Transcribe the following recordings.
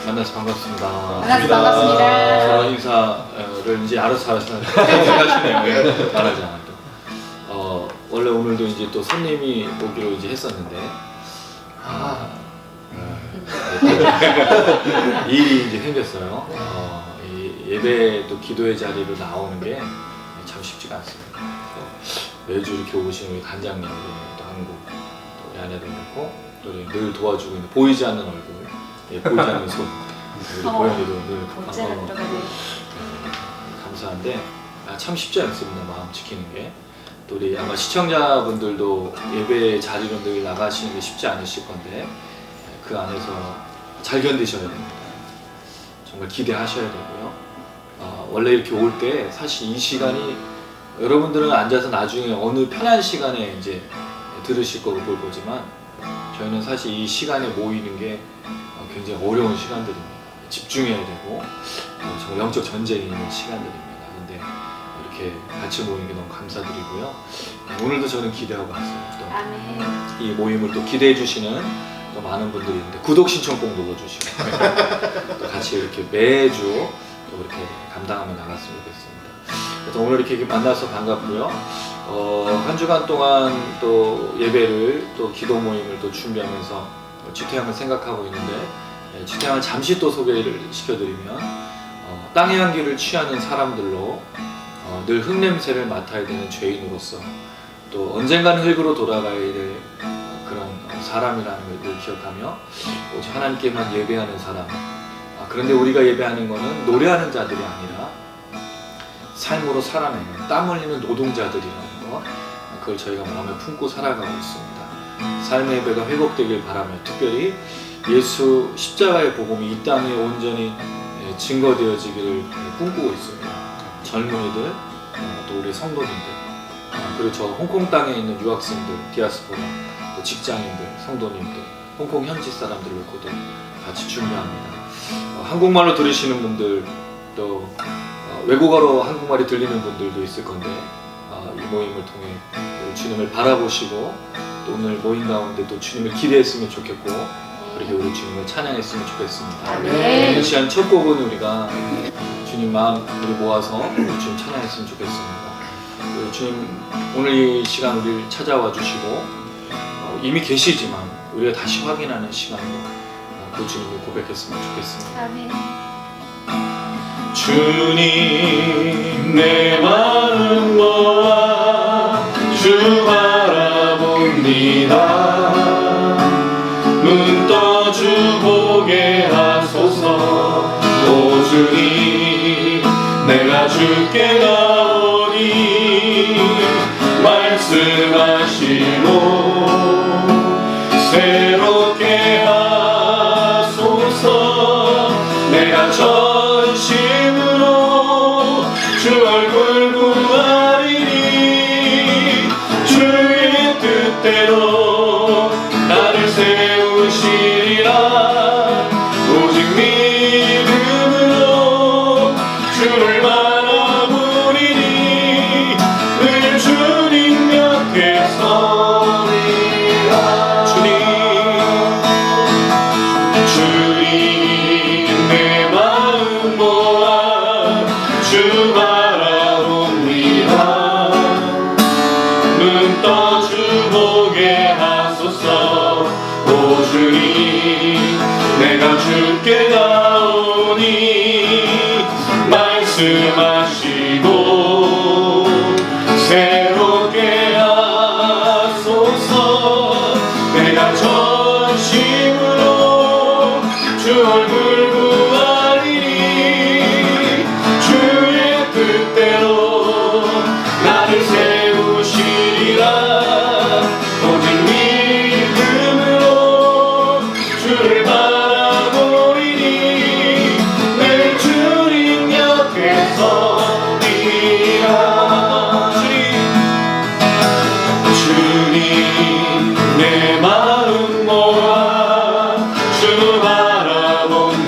만나서 반갑습니다. 만나서 반갑습니다. 저런 인사를 이제 알아서 생각하시네요. 말하지 않아도. 원래 오늘도 이제 또 손님이 오기로 이제 했었는데, 일이 이제 생겼어요. 이 예배 또 기도의 자리로 나오는 게 참 쉽지가 않습니다. 매주 이렇게 오시는 우리 단장님, 또 한국, 또 우리 아내도 그렇고, 또 늘 도와주고 있는 보이지 않는 얼굴, 보이지 않는 손, 우리 고현이도 늘 감사한데 참 쉽지 않습니다. 마음 지키는 게. 또 우리 아마 시청자분들도 예배 자리로 늘 나가시는 게 쉽지 않으실 건데 그 안에서 잘 견디셔야 됩니다. 정말 기대하셔야 되고요. 원래 이렇게 올 때 사실 이 시간이 여러분들은 앉아서 나중에 어느 편한 시간에 이제 들으실 거고 볼 거지만 저희는 사실 이 시간에 모이는 게 굉장히 어려운 시간들입니다. 집중해야 되고 정말 영적 전쟁이 있는 시간들입니다. 근데 이렇게 같이 모이는 게 너무 감사드리고요. 오늘도 저는 기대하고 왔어요. 또 이 모임을 또 기대해 주시는 또 많은 분들이 있는데 구독 신청 꼭 눌러주시고 또 같이 이렇게 매주 또 이렇게 감당하며 나갔으면 좋겠습니다. 그래서 오늘 이렇게 만나서 반갑고요. 한 주간 동안 또 예배를 또 기도 모임을 또 준비하면서 지태양을 생각하고 있는데 지태양을 잠시 또 소개를 시켜드리면 땅의 향기를 취하는 사람들로 늘 흙냄새를 맡아야 되는 죄인으로서 또 언젠가는 흙으로 돌아가야 될 그런 사람이라는 걸 늘 기억하며 오직 하나님께만 예배하는 사람. 그런데 우리가 예배하는 것은 노래하는 자들이 아니라 삶으로 살아내는 땀 흘리는 노동자들이라는 것, 그걸 저희가 마음에 품고 살아가고 있습니다. 삶의 예배가 회복되길 바라며 특별히 예수 십자가의 복음이 이 땅에 온전히 증거되어지기를 꿈꾸고 있습니다. 젊은이들, 또 우리 성도님들, 그리고 저 홍콩 땅에 있는 유학생들, 디아스포라, 또 직장인들, 성도님들, 홍콩 현지 사람들을 놓고도 같이 준비합니다. 한국말로 들으시는 분들, 또 외국어로 한국말이 들리는 분들도 있을 건데 이 모임을 통해 주님을 바라보시고 또 오늘 모임 가운데 또 주님을 기대했으면 좋겠고 그렇게 우리 주님을 찬양했으면 좋겠습니다. 오늘 시간 첫 곡은 우리가 주님 마음 우리 모아서 우리 주님 찬양했으면 좋겠습니다. 우리 주님 오늘 이 시간 우리를 찾아와 주시고 이미 계시지만 우리가 다시 확인하는 시간으로 그 주님을 고백했으면 좋겠습니다. 아멘. 주님 내 마음 모아 주 바라봅니다. 눈 떠 주 보게 하소서. 오 주님 내가 주께 나오니 말씀하시고 새롭게 하소서. 내가 전심으로 주 얼굴 구하리니 주의 뜻대로 나를 세우시리라. 오직 믿음으로 주를 바라보리니 늘 주님 곁에 서리라. 주님 내 마음 모아 주 바라봅니다. 눈 떠 주 보게 하소서. 오 주님 내가 주께 나오니 말씀하시고 새롭게 하소서. 내가 전심으로 주 얼굴 구하리니 주의 뜻대로 나를 세우시리라. 오직 믿음으로 주를 바라보리니 늘 주님 곁에 서리라. 주님 내 마음 모아 주 바라봅니다.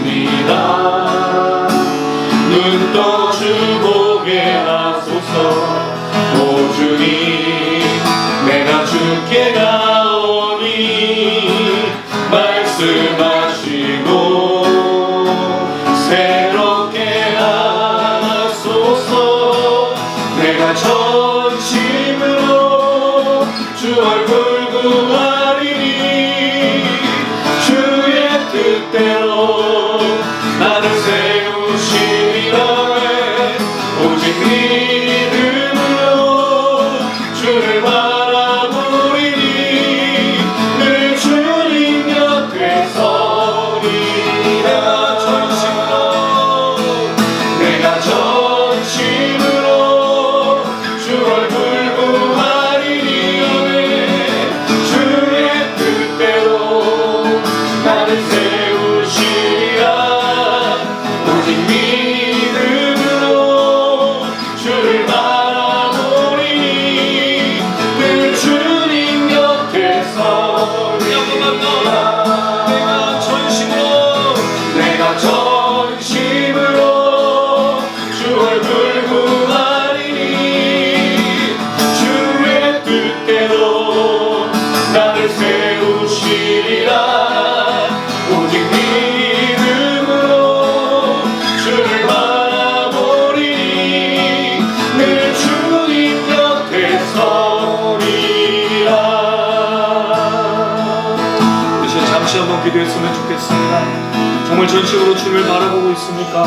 전심으로 주님을 바라보고 있습니까?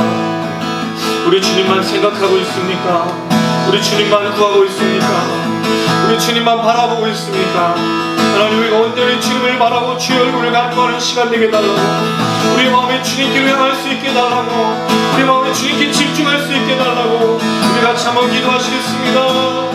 우리 주님만 생각하고 있습니까? 우리 주님만 구하고 있습니까? 우리 주님만 바라보고 있습니까? 하나님, 우리가 온전히 주님을 바라보고 주의 얼굴을 간구하는 시간 되게 달라고, 우리 마음에 주님께로 향할 수 있게 달라고, 우리 마음에 주님께 집중할 수 있게 달라고 우리 같이 한번 기도하시겠습니다.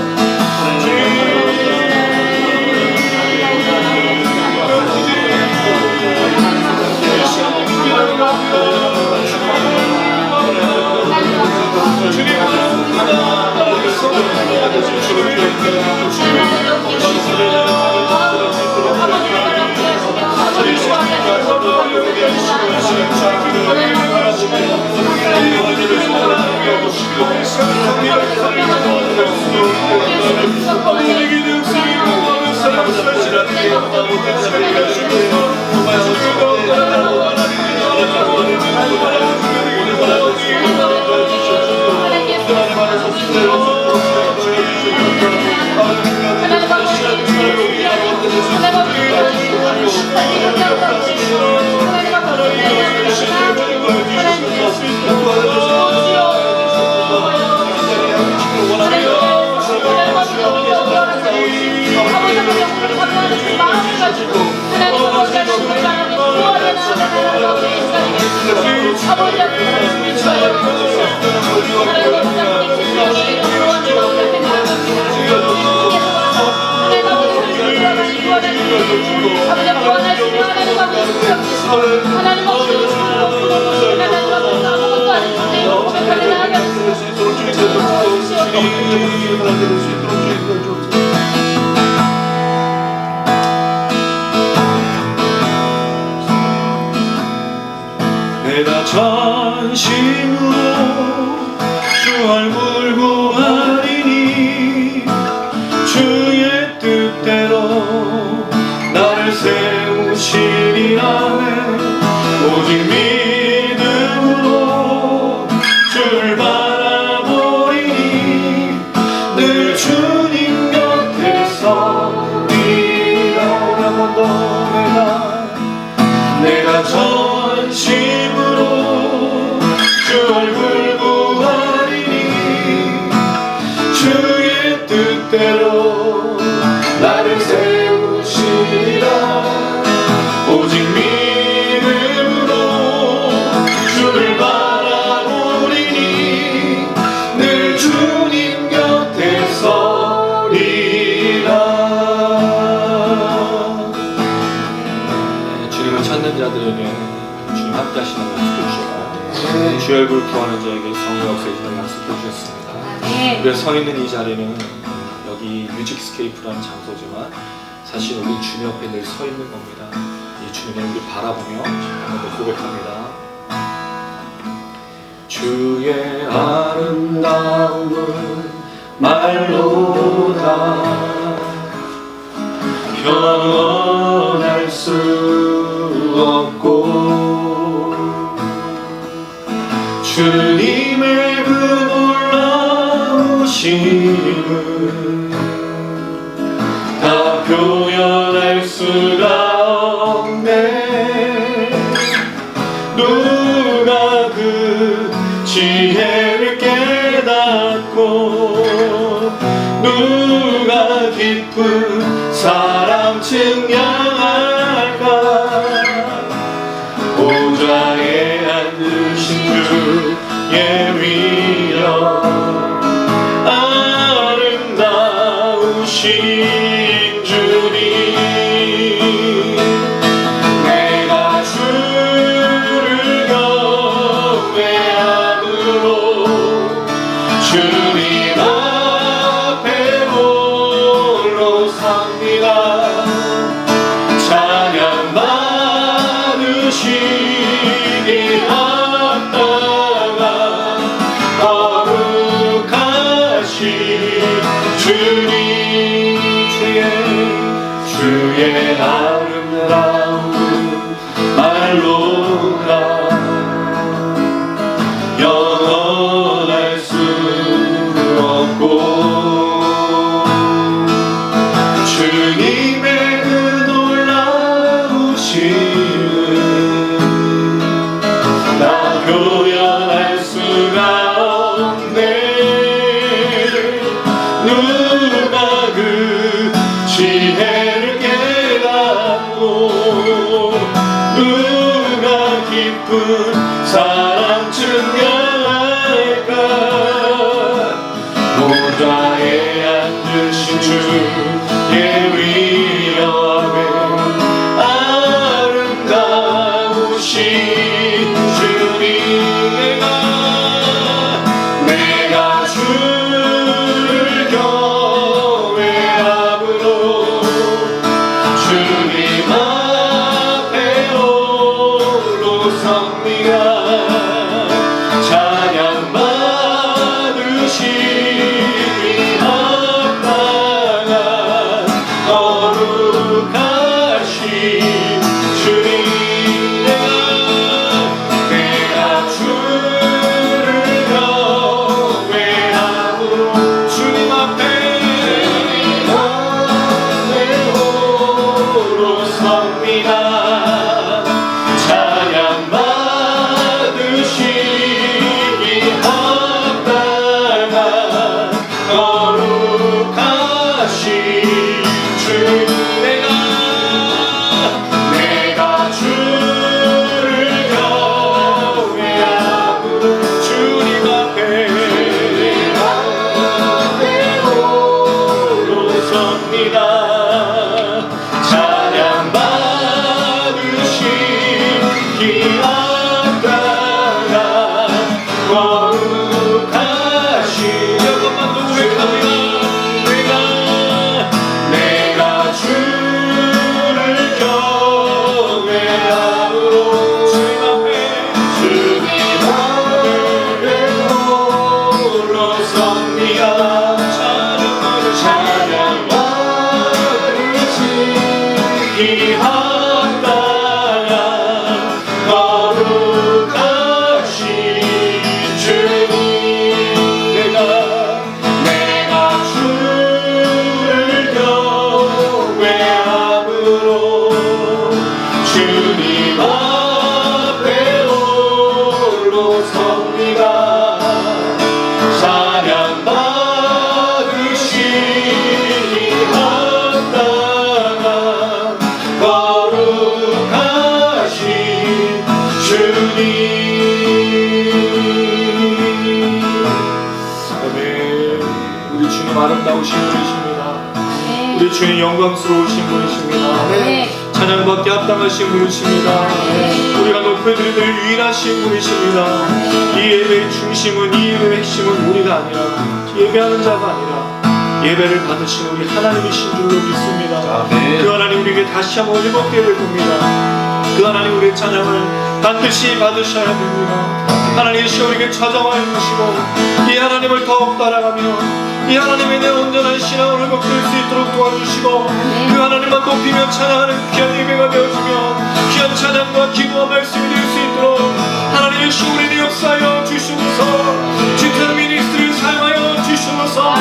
내가 전심으로 주 얼굴 구하리니 주의 뜻대로 나를 세우시리라네. 오직 믿음으로 주를 바라보리니 늘 주님 곁에 서리라. 한번 더 내가 전심으로 주 얼굴 구하리니 주의 뜻대로 나를 세우시리라. 오직 믿음으로 주를 바라보리니 늘 주님 곁에 서리라. 주님을 찾는 자들에게 주님 함께 하시는 약속해 주시고, 주의 얼굴 구하는 자에게 성령 역사해주는 약속해 주셨습니다. 우리가 서 있는 이 자리는 여기 뮤직스케이프라는 장소지만 사실 우리 주님 옆에 늘 서 있는 겁니다. 이 주님을 우리 바라보며 한번 더 고백합니다. 주의 아름다움은 말로다 표현할 수 없고, 주님의 그 놀라우심은 다 표현할 수가 없네. 누가 그 지혜를 깨닫고 누가 깊은 사랑 증량할까. 보좌에 앉으신 주의 위엄 아름다우신 주님, 내가 주를 경외함으로 주님 앞에 홀로 섭니다. 찬양 받으시기 합당한 없네. 누가 그 지혜를 깨닫고 누가 깊은 사랑 증명할까. 보좌에 앉으신 주의 위엄에 아름다우신 주님, 내가 주를 경외함으로 주님 앞에 홀로 섭니다. 찬양 받으시기 합당한 거룩하신 주님, 내가 주를 경외함으로 주님 앞에 홀로 섭니다. 찬양 받으시기 합당한 거룩하신 주님, 내가 주를 경외함으로 주님 앞에 홀로 섭니다. 찬양 받으시기 합당한 거룩하신 이것만 고백합니다. 내가 주를 경외함으로 주님 앞에 홀로 섭니다. 찬양 받으시기 합당한 거룩하신 주님, 내가 주를 경외함으로 주님 앞에 홀로 섭니다. 찬양 받으시기 합당한 거룩하신 주님. 아멘. 우리 주님 아름다우신 분이십니다. 우리 주님 영광스러우신 분이십니다. 네. 찬양받기 합당하신 분이십니다. 우리가 높여드리는 유일하신 분이십니다. 이 예배의 중심은, 이 예배의 핵심은 우리가 아니라, 예배하는 자가 아니라 예배를 받으시는 우리 하나님이신 줄로 믿습니다. 그 하나님 우리에게 다시 한번 회복되게 될 겁니다. 그 하나님 우리의 찬양을 반드시 받으셔야 됩니다. 하나님이시 우리에게 찾아와 주시고 이 하나님을 더욱 따라가며 이 하나님에 대한 온전한 신앙을 회복될 수 있도록 도와주시고 그 하나님만 높이며 찬양하는 귀한 예배가 되어주며 귀한 찬양과 기도와 말씀이 될 수 있도록 하나님이시 우리를 역사하여 주시옵소서. 지탄 미니스트를 사용하여 주시옵소서.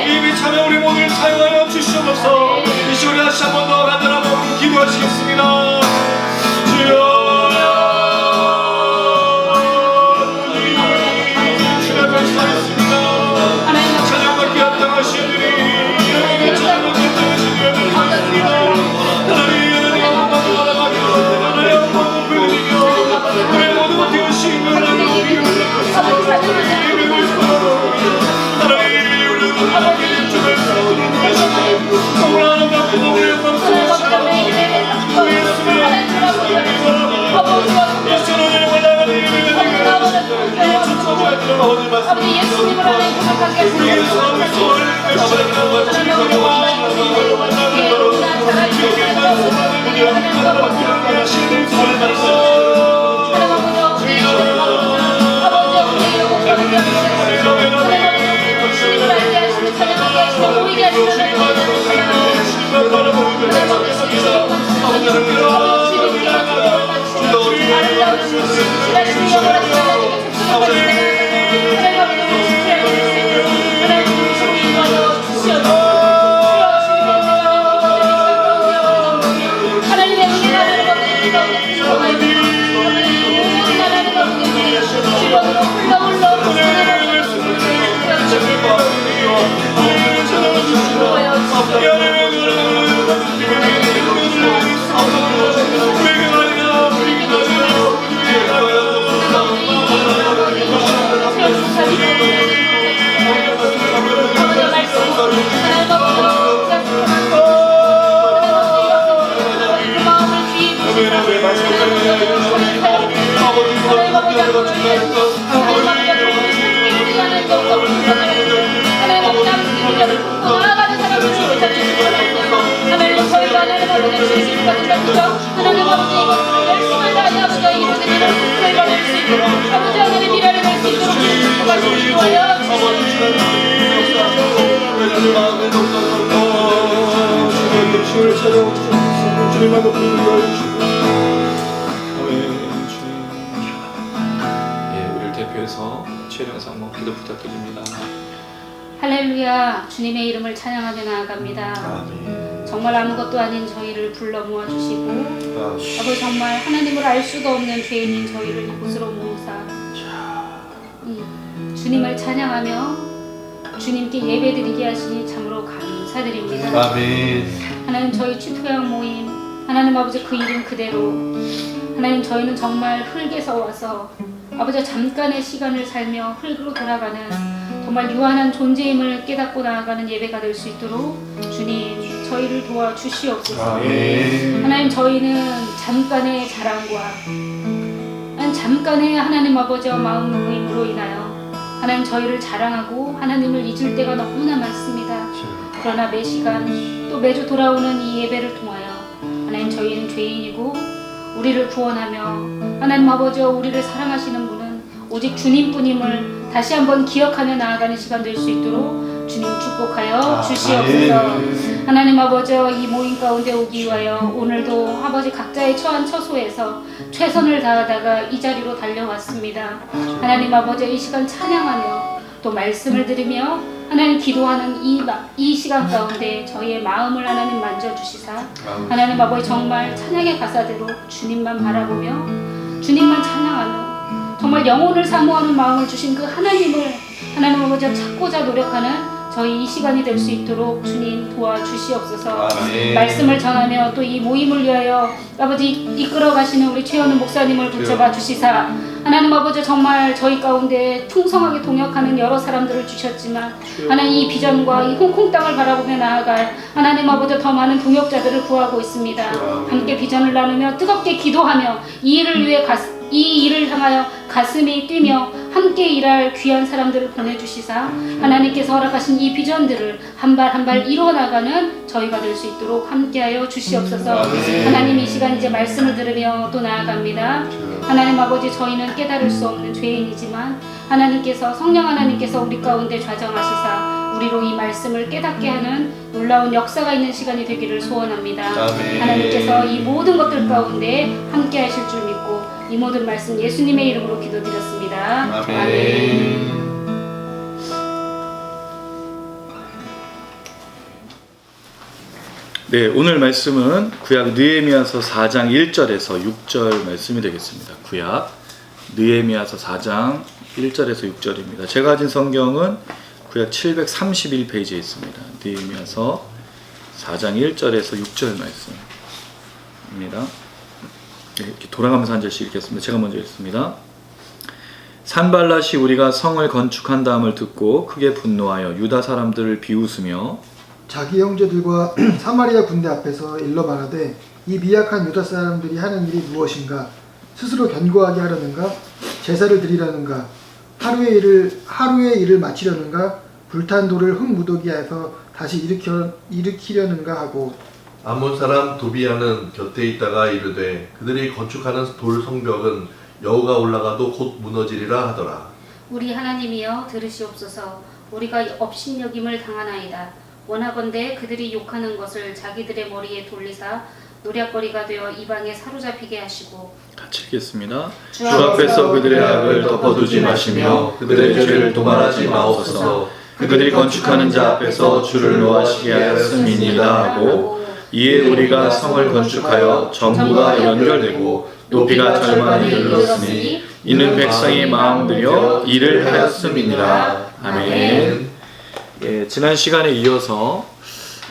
예배 참여 우리 모두를 사용하여 주시옵소서. 이 시간에 다시 한 번 더 간절한 마음으로 기도하시겠습니다. 주여 찬양받기 합당하신 주님, 찬양받기 합당하신 주님, 하나님 우리 모두 되으신 하나님 아버지 예수님을 하나님 고백하게 하나님의 아버지 하나님 미래를 갈 수 있도록 축복하시고 인도하여 주님을 찾아오셔서 주님만 높이 인도하시고 우리를 대표해서 최령상 한번 기도 부탁드립니다. 할렐루야. 주님의 이름을 찬양하며 나아갑니다. 정말 아무것도 아닌 저희를 불러 모아주시고 아버지 정말 하나님을 알 수도 없는 죄인인 저희를 이곳으로 모으사 주님을 찬양하며 주님께 예배드리게 하시니 참으로 감사드립니다. 하나님 저희 취토양 모임 하나님 아버지 그 이름 그대로 하나님 저희는 정말 흙에서 와서 아버지 잠깐의 시간을 살며 흙으로 돌아가는 정말 유한한 존재임을 깨닫고 나아가는 예배가 될 수 있도록 주님 저희를 도와주시옵소서. 하나님 저희는 잠깐의 자랑과 잠깐의 하나님 아버지와 마음 모임으로 인하여 하나님 저희를 자랑하고 하나님을 잊을 때가 너무나 많습니다. 그러나 매 시간 또 매주 돌아오는 이 예배를 통하여 하나님 저희는 죄인이고 우리를 구원하며 하나님 아버지와 우리를 사랑하시는 분은 오직 주님뿐임을 다시 한번 기억하며 나아가는 시간 될 수 있도록 주님 축복하여 주시옵소서. 하나님 아버지와 이 모임 가운데 오기 위하여 오늘도 아버지 각자의 처한 처소에서 최선을 다하다가 이 자리로 달려왔습니다. 하나님 아버지 이 시간 찬양하며 또 말씀을 들으며 하나님 기도하는 이 시간 가운데 저희의 마음을 하나님 만져주시사 하나님 아버지 정말 찬양의 가사대로 주님만 바라보며 주님만 찬양하며 정말 영혼을 사모하는 마음을 주신 그 하나님을 하나님 아버지가 찾고자 노력하는 저희 이 시간이 될 수 있도록 주님 도와주시옵소서. 말씀을 전하며 또 이 모임을 위하여 아버지 이끌어 가시는 우리 최현우 목사님을 붙잡아 주시사 하나님 아버지 정말 저희 가운데 풍성하게 동역하는 여러 사람들을 주셨지만 하나님 이 비전과 이 홍콩 땅을 바라보며 나아갈 하나님 아버지 더 많은 동역자들을 구하고 있습니다. 함께 비전을 나누며 뜨겁게 기도하며 이 일을 위해 이 일을 향하여 가슴이 뛰며 함께 일할 귀한 사람들을 보내주시사 하나님께서 허락하신 이 비전들을 한 발 한 발 이루어나가는 저희가 될 수 있도록 함께하여 주시옵소서. 하나님 이 시간 이제 말씀을 들으며 또 나아갑니다. 하나님 아버지 저희는 깨달을 수 없는 죄인이지만 하나님께서 성령 하나님께서 우리 가운데 좌정하시사 우리로 이 말씀을 깨닫게 하는 놀라운 역사가 있는 시간이 되기를 소원합니다. 하나님께서 이 모든 것들 가운데 함께 하실 줄 믿고 이 모든 말씀 예수님의 이름으로 기도드렸습니다. 아멘. 네, 오늘 말씀은 구약 느헤미야서 4장 1절에서 6절 말씀이 되겠습니다. 구약 느헤미야서 4장 1절에서 6절입니다. 제가 가진 성경은 구약 731페이지에 있습니다. 느헤미야서 4장 1절에서 6절 말씀입니다. 이렇게 돌아가면서 한 절씩 읽겠습니다. 제가 먼저 읽습니다. 산발랏이 우리가 성을 건축한 다음을 듣고 크게 분노하여 유다 사람들을 비웃으며 자기 형제들과 사마리아 군대 앞에서 일러 말하되 이 미약한 유다 사람들이 하는 일이 무엇인가? 스스로 견고하게 하려는가? 제사를 드리려는가? 하루의 일을 마치려는가? 불탄 돌을 흙무더기에서 다시 일으키려는가 하고 암몬 사람 도비아는 곁에 있다가 이르되 그들이 건축하는 돌 성벽은 여호가 올라가도 곧 무너지리라 하더라. 우리 하나님이여 들으시옵소서. 우리가 업신여김을 당하나이다. 원하건대 그들이 욕하는 것을 자기들의 머리에 돌리사 노략거리가 되어 이방에 사로잡히게 하시고 같이 읽겠습니다. 주 앞에서 그들의 악을 덮어두지 마시며 그들의 죄를 도말하지 마옵소서. 그들이 건축하는 자 앞에서 주를 노하시게 하였음이니이다 하고 이에 우리가 성을 건축하여 전부가 연결되고 높이가 절반이 이르렀으니 이는 백성이 마음 들여 일을 하였음이니라. 아멘. 예, 지난 시간에 이어서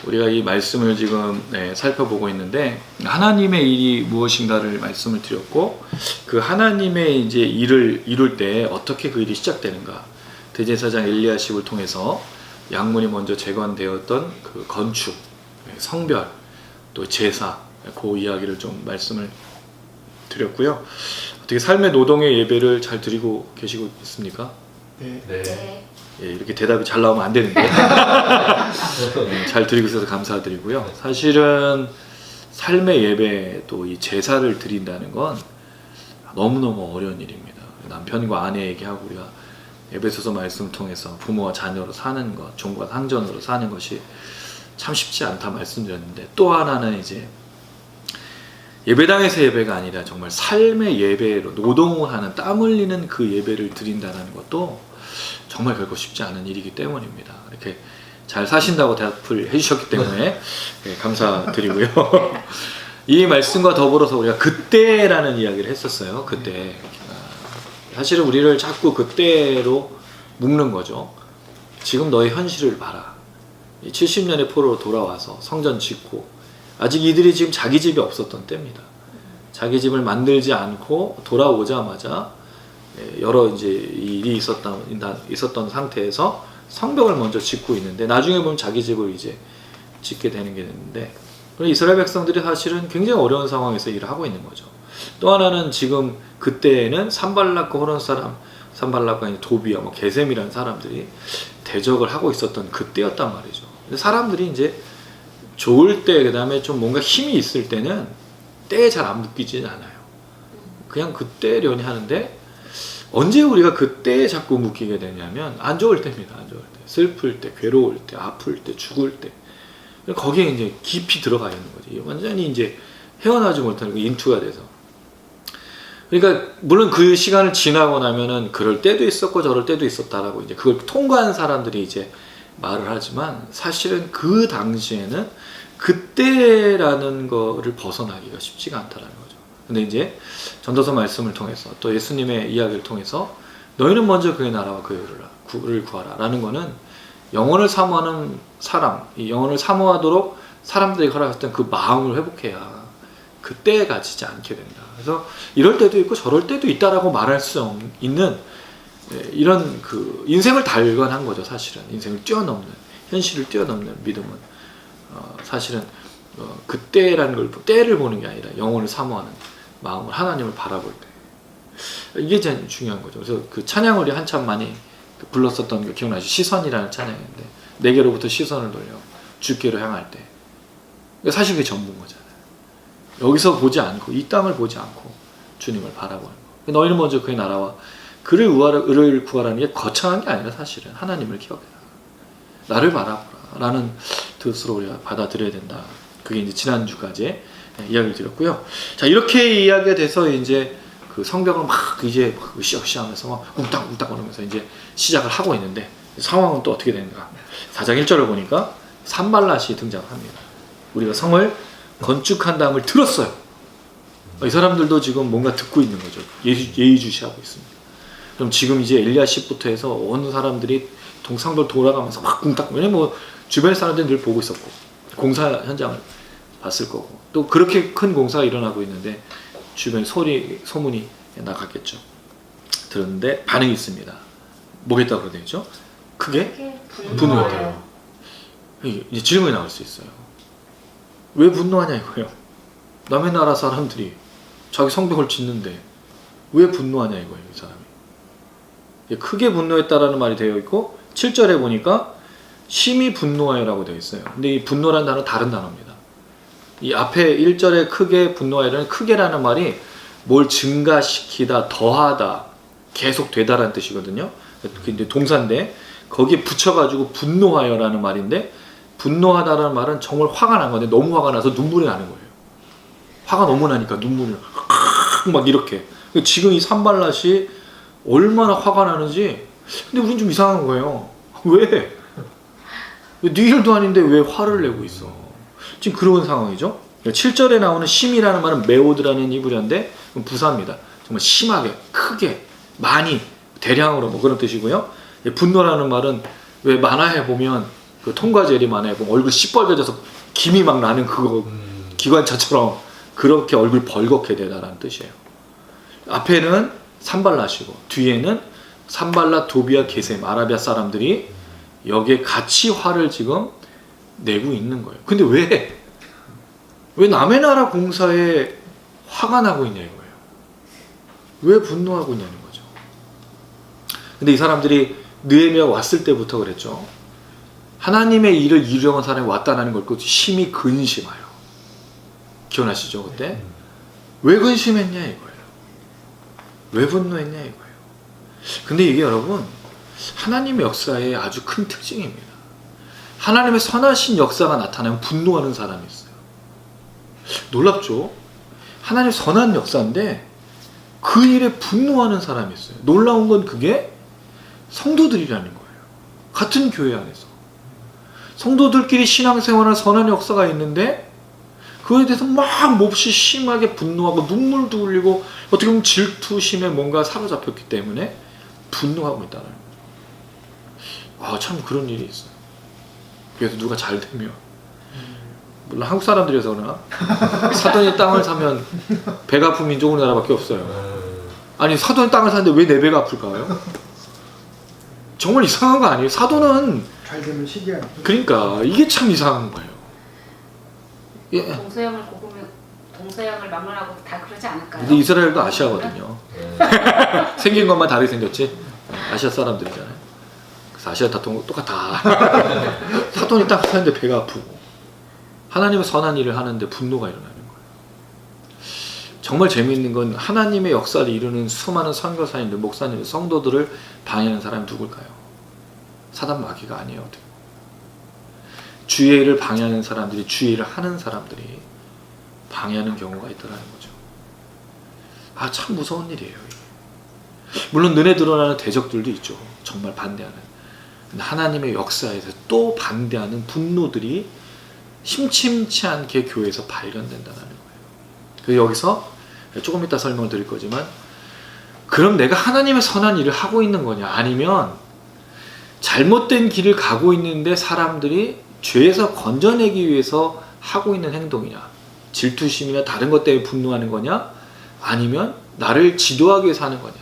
우리가 이 말씀을 지금 살펴보고 있는데 하나님의 일이 무엇인가를 말씀을 드렸고 그 하나님의 이제 일을 이룰 때 어떻게 그 일이 시작되는가 대제사장 엘리야십을 통해서 양문이 먼저 재건되었던 그 건축, 성별, 또 제사 그 이야기를 좀 말씀을 드렸고요. 어떻게 삶의 노동의 예배를 잘 드리고 계시고 있습니까? 네. 네. 예, 이렇게 대답이 잘 나오면 안 되는데 잘 드리고 있어서 감사드리고요. 사실은 삶의 예배 또 이 제사를 드린다는 건 너무너무 어려운 일입니다. 남편과 아내에게 하고 우리가 에베소서 말씀을 통해서 부모와 자녀로 사는 것, 종과 상전으로 사는 것이 참 쉽지 않다 말씀드렸는데, 또 하나는 이제 예배당에서 예배가 아니라 정말 삶의 예배로 노동을 하는, 땀 흘리는 그 예배를 드린다는 것도 정말 결코 쉽지 않은 일이기 때문입니다. 이렇게 잘 사신다고 대답을 해주셨기 때문에 네, 감사드리고요. 이 말씀과 더불어서 우리가 그때라는 이야기를 했었어요. 그때. 사실은 우리를 자꾸 그때로 묶는 거죠. 지금 너의 현실을 봐라. 70년의 포로로 돌아와서 성전 짓고, 아직 이들이 지금 자기 집이 없었던 때입니다. 자기 집을 만들지 않고 돌아오자마자 여러 이제 일이 있었던 상태에서 성벽을 먼저 짓고 있는데, 나중에 보면 자기 집을 이제 짓게 되는 게 됐는데, 이스라엘 백성들이 사실은 굉장히 어려운 상황에서 일을 하고 있는 거죠. 또 하나는 지금 그때에는 산발락과 호론 사람, 산발락과 도비아, 게셈이라는 사람들이 대적을 하고 있었던 그때였단 말이죠. 근데 사람들이 이제 좋을 때, 그 다음에 좀 뭔가 힘이 있을 때는 때에 잘 안 묶이지는 않아요. 그냥 그때려니 하는데, 언제 우리가 그때에 자꾸 묶이게 되냐면 안 좋을 때입니다. 안 좋을 때, 슬플 때, 괴로울 때, 아플 때, 죽을 때, 거기에 이제 깊이 들어가 있는 거지. 완전히 이제 헤어나지 못하는 그 인투가 돼서. 그러니까 물론 그 시간을 지나고 나면은 그럴 때도 있었고 저럴 때도 있었다라고 이제 그걸 통과한 사람들이 이제 말을 하지만, 사실은 그 당시에는 그때라는 거를 벗어나기가 쉽지가 않다라는 거죠. 근데 이제 전도서 말씀을 통해서 또 예수님의 이야기를 통해서 너희는 먼저 그의 나라와 그를 구하라 라는 거는, 영혼을 사모하는 사람, 이 영혼을 사모하도록 사람들이 허락했던 그 마음을 회복해야 그때에 갇히지 않게 된다. 그래서 이럴 때도 있고 저럴 때도 있다라고 말할 수 있는 이런 그 인생을 달관한 거죠. 사실은 인생을 뛰어넘는, 현실을 뛰어넘는 믿음은 사실은 그때라는 걸, 때를 보는 게 아니라 영혼을 사모하는 마음을, 하나님을 바라볼 때, 이게 제일 중요한 거죠. 그래서 그 찬양을 우리 한참 많이 불렀었던 거 기억나시죠? 시선이라는 찬양인데, 내게로부터 시선을 돌려 주께로 향할 때, 사실 그게 전부인 거잖아요. 여기서 보지 않고, 이 땅을 보지 않고 주님을 바라보는 거. 너희는 먼저 그의 나라와 그를 구하라는 게 거창한 게 아니라 사실은 하나님을 기억해라, 나를 바라보라 라는 뜻으로 우리가 받아들여야 된다. 그게 이제 지난주까지 이야기를 드렸고요. 자, 이렇게 이야기가 돼서 이제 그 성벽을 막 이제 으쌰으쌰 하면서 막 웅딱웅딱 거리면서 이제 시작을 하고 있는데, 상황은 또 어떻게 되는가? 4장 1절을 보니까 산발랏이 등장합니다. 우리가 성을 건축한 다음을 들었어요. 이 사람들도 지금 뭔가 듣고 있는 거죠. 예의주시하고 있습니다. 그럼 지금 이제 엘리야십부터 해서 온 사람들이 동상들 돌아가면서 막 쿵딱, 왜냐면 뭐 주변 사람들이 늘 보고 있었고 공사 현장을 봤을 거고, 또 그렇게 큰 공사가 일어나고 있는데 주변 소문이 나갔겠죠. 들었는데 반응이 있습니다. 뭐겠다고 되어 있죠? 크게 분노했대요. 이제 질문이 나올 수 있어요. 왜 분노하냐 이거예요. 남의 나라 사람들이 자기 성벽을 짓는데 왜 분노하냐 이거예요. 이 사람이 크게 분노했다라는 말이 되어 있고, 7절에 보니까 심히 분노하여라고 되어 있어요. 근데 이 분노라는 단어는 다른 단어입니다. 이 앞에 1절에 크게 분노하여라는 크게라는 말이 뭘 증가시키다, 더하다, 계속 되다라는 뜻이거든요. 근데 동사인데 거기에 붙여가지고 분노하여라는 말인데, 분노하다라는 말은 정말 화가 난 건데 너무 화가 나서 눈물이 나는 거예요. 화가 너무 나니까 눈물이 막 이렇게. 지금 이 산발랏이 얼마나 화가 나는지, 근데 우린 좀 이상한 거예요. 왜 네 일도 아닌데 왜 화를 내고 있어? 지금 그런 상황이죠. 7절에 나오는 심이라는 말은 메오드라는 이브리어인데 부사입니다. 정말 심하게, 크게, 많이, 대량으로 뭐 그런 뜻이고요. 분노라는 말은 왜 만화에 보면 그 통과제리 만화에 보면 얼굴 시뻘개져서 김이 막 나는 그거 기관차처럼 그렇게 얼굴 벌겋게 되다라는 뜻이에요. 앞에는 산발랏이고 뒤에는 산발랏, 도비아, 게셈, 아라비아 사람들이 여기에 같이 화를 지금 내고 있는 거예요. 근데 왜 남의 나라 공사에 화가 나고 있냐 이거예요. 왜 분노하고 있냐는 거죠. 근데 이 사람들이 느헤미야가 왔을 때부터 그랬죠. 하나님의 일을 이루려는 사람이 왔다는 걸 심히 근심하여. 기억나시죠 그때? 왜 근심했냐 이거예요. 왜 분노했냐 이거예요. 근데 이게 여러분 하나님의 역사의 아주 큰 특징입니다. 하나님의 선하신 역사가 나타나면 분노하는 사람이 있어요. 놀랍죠? 하나님의 선한 역사인데 그 일에 분노하는 사람이 있어요. 놀라운 건 그게 성도들이라는 거예요. 같은 교회 안에서 성도들끼리 신앙생활할 선한 역사가 있는데 그거에 대해서 막 몹시 심하게 분노하고 눈물도 흘리고 어떻게 보면 질투심에 뭔가 사로잡혔기 때문에 분노하고 있다는 거죠. 아, 참 그런 일이 있어요. 그래서 누가 잘 되면, 물론 한국 사람들에서 그러나 사돈이 땅을 사면 배가 아픈 민족 우리나라밖에 없어요. 아니 사돈이 땅을 사는데 왜 내 배가 아플까요? 정말 이상한 거 아니에요? 사돈은 잘 되면 시기야. 그러니까 이게 참 이상한 거예요. 예. 동서양을 꼽으면 동서양을 막론하고 다 그러지 않을까요? 근데 이스라엘도 아시아거든요. 생긴 것만 다르게 생겼지. 아시아 사람들이잖아요. 그래서 아시아 다 똑같아. 사돈이 딱 사는데 배가 아프고 하나님의 선한 일을 하는데 분노가 일어나는 거예요. 정말 재미있는 건 하나님의 역사를 이루는 수많은 선교사님들, 목사님들, 성도들을 방해하는 사람이 누굴까요? 사단 마귀가 아니에요. 주의 일을 방해하는 사람들이, 주의 일을 하는 사람들이 방해하는 경우가 있다는 거죠. 아, 참 무서운 일이에요. 물론 눈에 드러나는 대적들도 있죠. 정말 반대하는. 근데 하나님의 역사에서 또 반대하는 분노들이 심심치 않게 교회에서 발견된다는 거예요. 그래서 여기서 조금 이따 설명을 드릴 거지만, 그럼 내가 하나님의 선한 일을 하고 있는 거냐, 아니면 잘못된 길을 가고 있는데 사람들이 죄에서 건져내기 위해서 하고 있는 행동이냐, 질투심이나 다른 것 때문에 분노하는 거냐, 아니면 나를 지도하기 위해서 하는 거냐,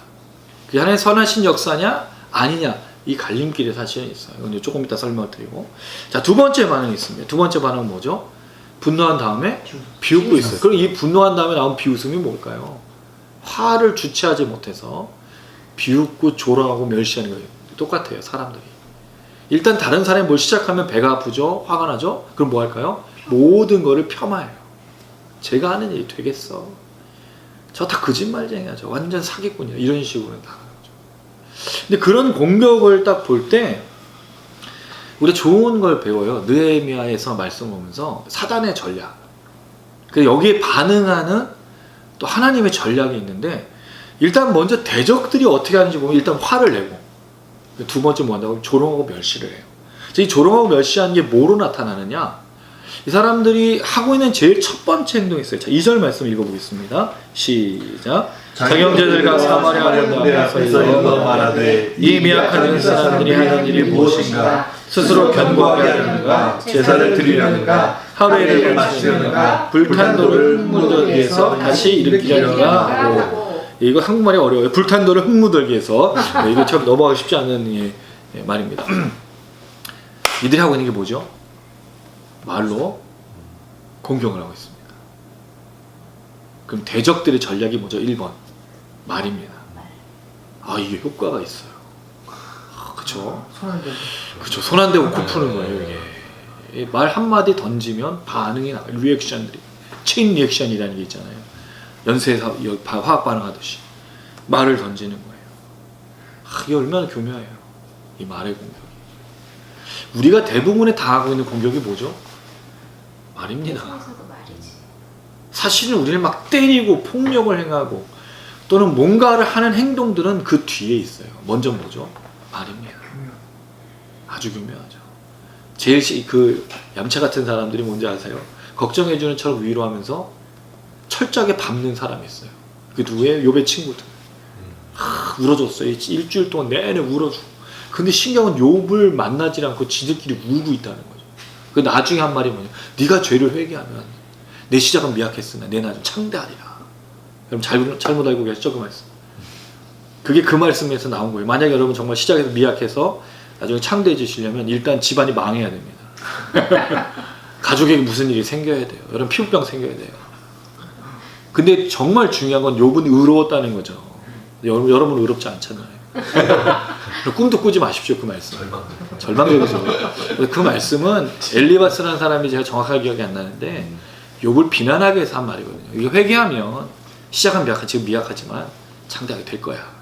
그게 하나님의 선하신 역사냐 아니냐, 이 갈림길에 사실은 있어요. 근데 조금 이따 설명을 드리고, 자, 두 번째 반응이 있습니다. 두 번째 반응은 뭐죠? 분노한 다음에 비웃고 있어요. 그럼 이 분노한 다음에 나온 비웃음이 뭘까요? 화를 주체하지 못해서 비웃고 조롱하고 멸시하는 거예요. 똑같아요, 사람들이. 일단 다른 사람이 뭘 시작하면 배가 아프죠, 화가 나죠. 그럼 뭐 할까요? 모든 거를 폄하해요. 제가 하는 일이 되겠어, 저 다 거짓말쟁이야, 저 완전 사기꾼이야, 이런 식으로 나가죠. 근데 그런 공격을 딱 볼 때 우리 좋은 걸 배워요. 느헤미야에서 말씀 보면서 사단의 전략, 그리고 여기에 반응하는 또 하나님의 전략이 있는데, 일단 먼저 대적들이 어떻게 하는지 보면 일단 화를 내고, 두 번째 뭐 한다고? 조롱하고 멸시를 해요. 이 조롱하고 멸시하는 게 뭐로 나타나느냐, 이 사람들이 하고 있는 제일 첫 번째 행동이 있어요. 자, 2절 말씀 읽어보겠습니다. 시작. 자기 형제들과 사마리아 군대 앞에서 일러 말하되 이 미약한 사람들이 하는 일이 무엇인가? 스스로 견고하게 하려는가? 제사를 드리려는가? 하루에를 마시려는가? 불탄 돌을 흙무더기 위해서 다시 일으키려는가? 하고, 이거 한국말이 어려워요. 불탄 돌을 흙무더기 위해서. 이거 참 넘어가기 쉽지 않은 말입니다. 이들이 하고 있는 게 뭐죠? 말로 공격을 하고 있습니다. 그럼 대적들의 전략이 뭐죠? 1번 말입니다. 아, 이게 효과가 있어요. 그쵸? 그쵸, 손 안 대고 코 푸는 거예요. 이게 말 한마디 던지면 반응이 나와요. 리액션들이, 체인 리액션이라는 게 있잖아요. 연쇄에서 화학 반응하듯이 말을 던지는 거예요. 이게 얼마나 교묘해요, 이 말의 공격이. 우리가 대부분에 당하고 있는 공격이 뭐죠? 말입니다. 사실은 우리를 막 때리고 폭력을 행하고 또는 뭔가를 하는 행동들은 그 뒤에 있어요. 먼저 뭐죠? 말입니다. 아주 교묘하죠. 제일 그 얌체 같은 사람들이 뭔지 아세요? 걱정해주는 척 위로하면서 철저하게 밟는 사람이 있어요. 그 누구예요? 욥의 친구들. 울어줬어요. 일주일 동안 내내 울어주고. 근데 신경은 욥을 만나지 않고 지들끼리 울고 있다는 거죠. 그 나중에 한 말이 뭐냐? 네가 죄를 회개하면 내 시작은 미약했으나 내 나중 창대하리라. 여러분 잘못 알고 계시죠, 그 말씀? 그게 그 말씀에서 나온 거예요. 만약에 여러분 정말 시작에서 미약해서 나중에 창대해지시려면 일단 집안이 망해야 됩니다. 가족에게 무슨 일이 생겨야 돼요. 여러분 피부병 생겨야 돼요. 근데 정말 중요한 건 욥은 의로웠다는 거죠. 여러분 의롭지 않잖아요. 꿈도 꾸지 마십시오, 그 말씀. 절망적이죠. 그 말씀은 엘리바스라는 사람이 제가 정확하게 기억이 안 나는데 욥을 비난하기 위해서 한 말이거든요. 이게 회개하면 시작은 지금 미약하지만 창대하게 될 거야.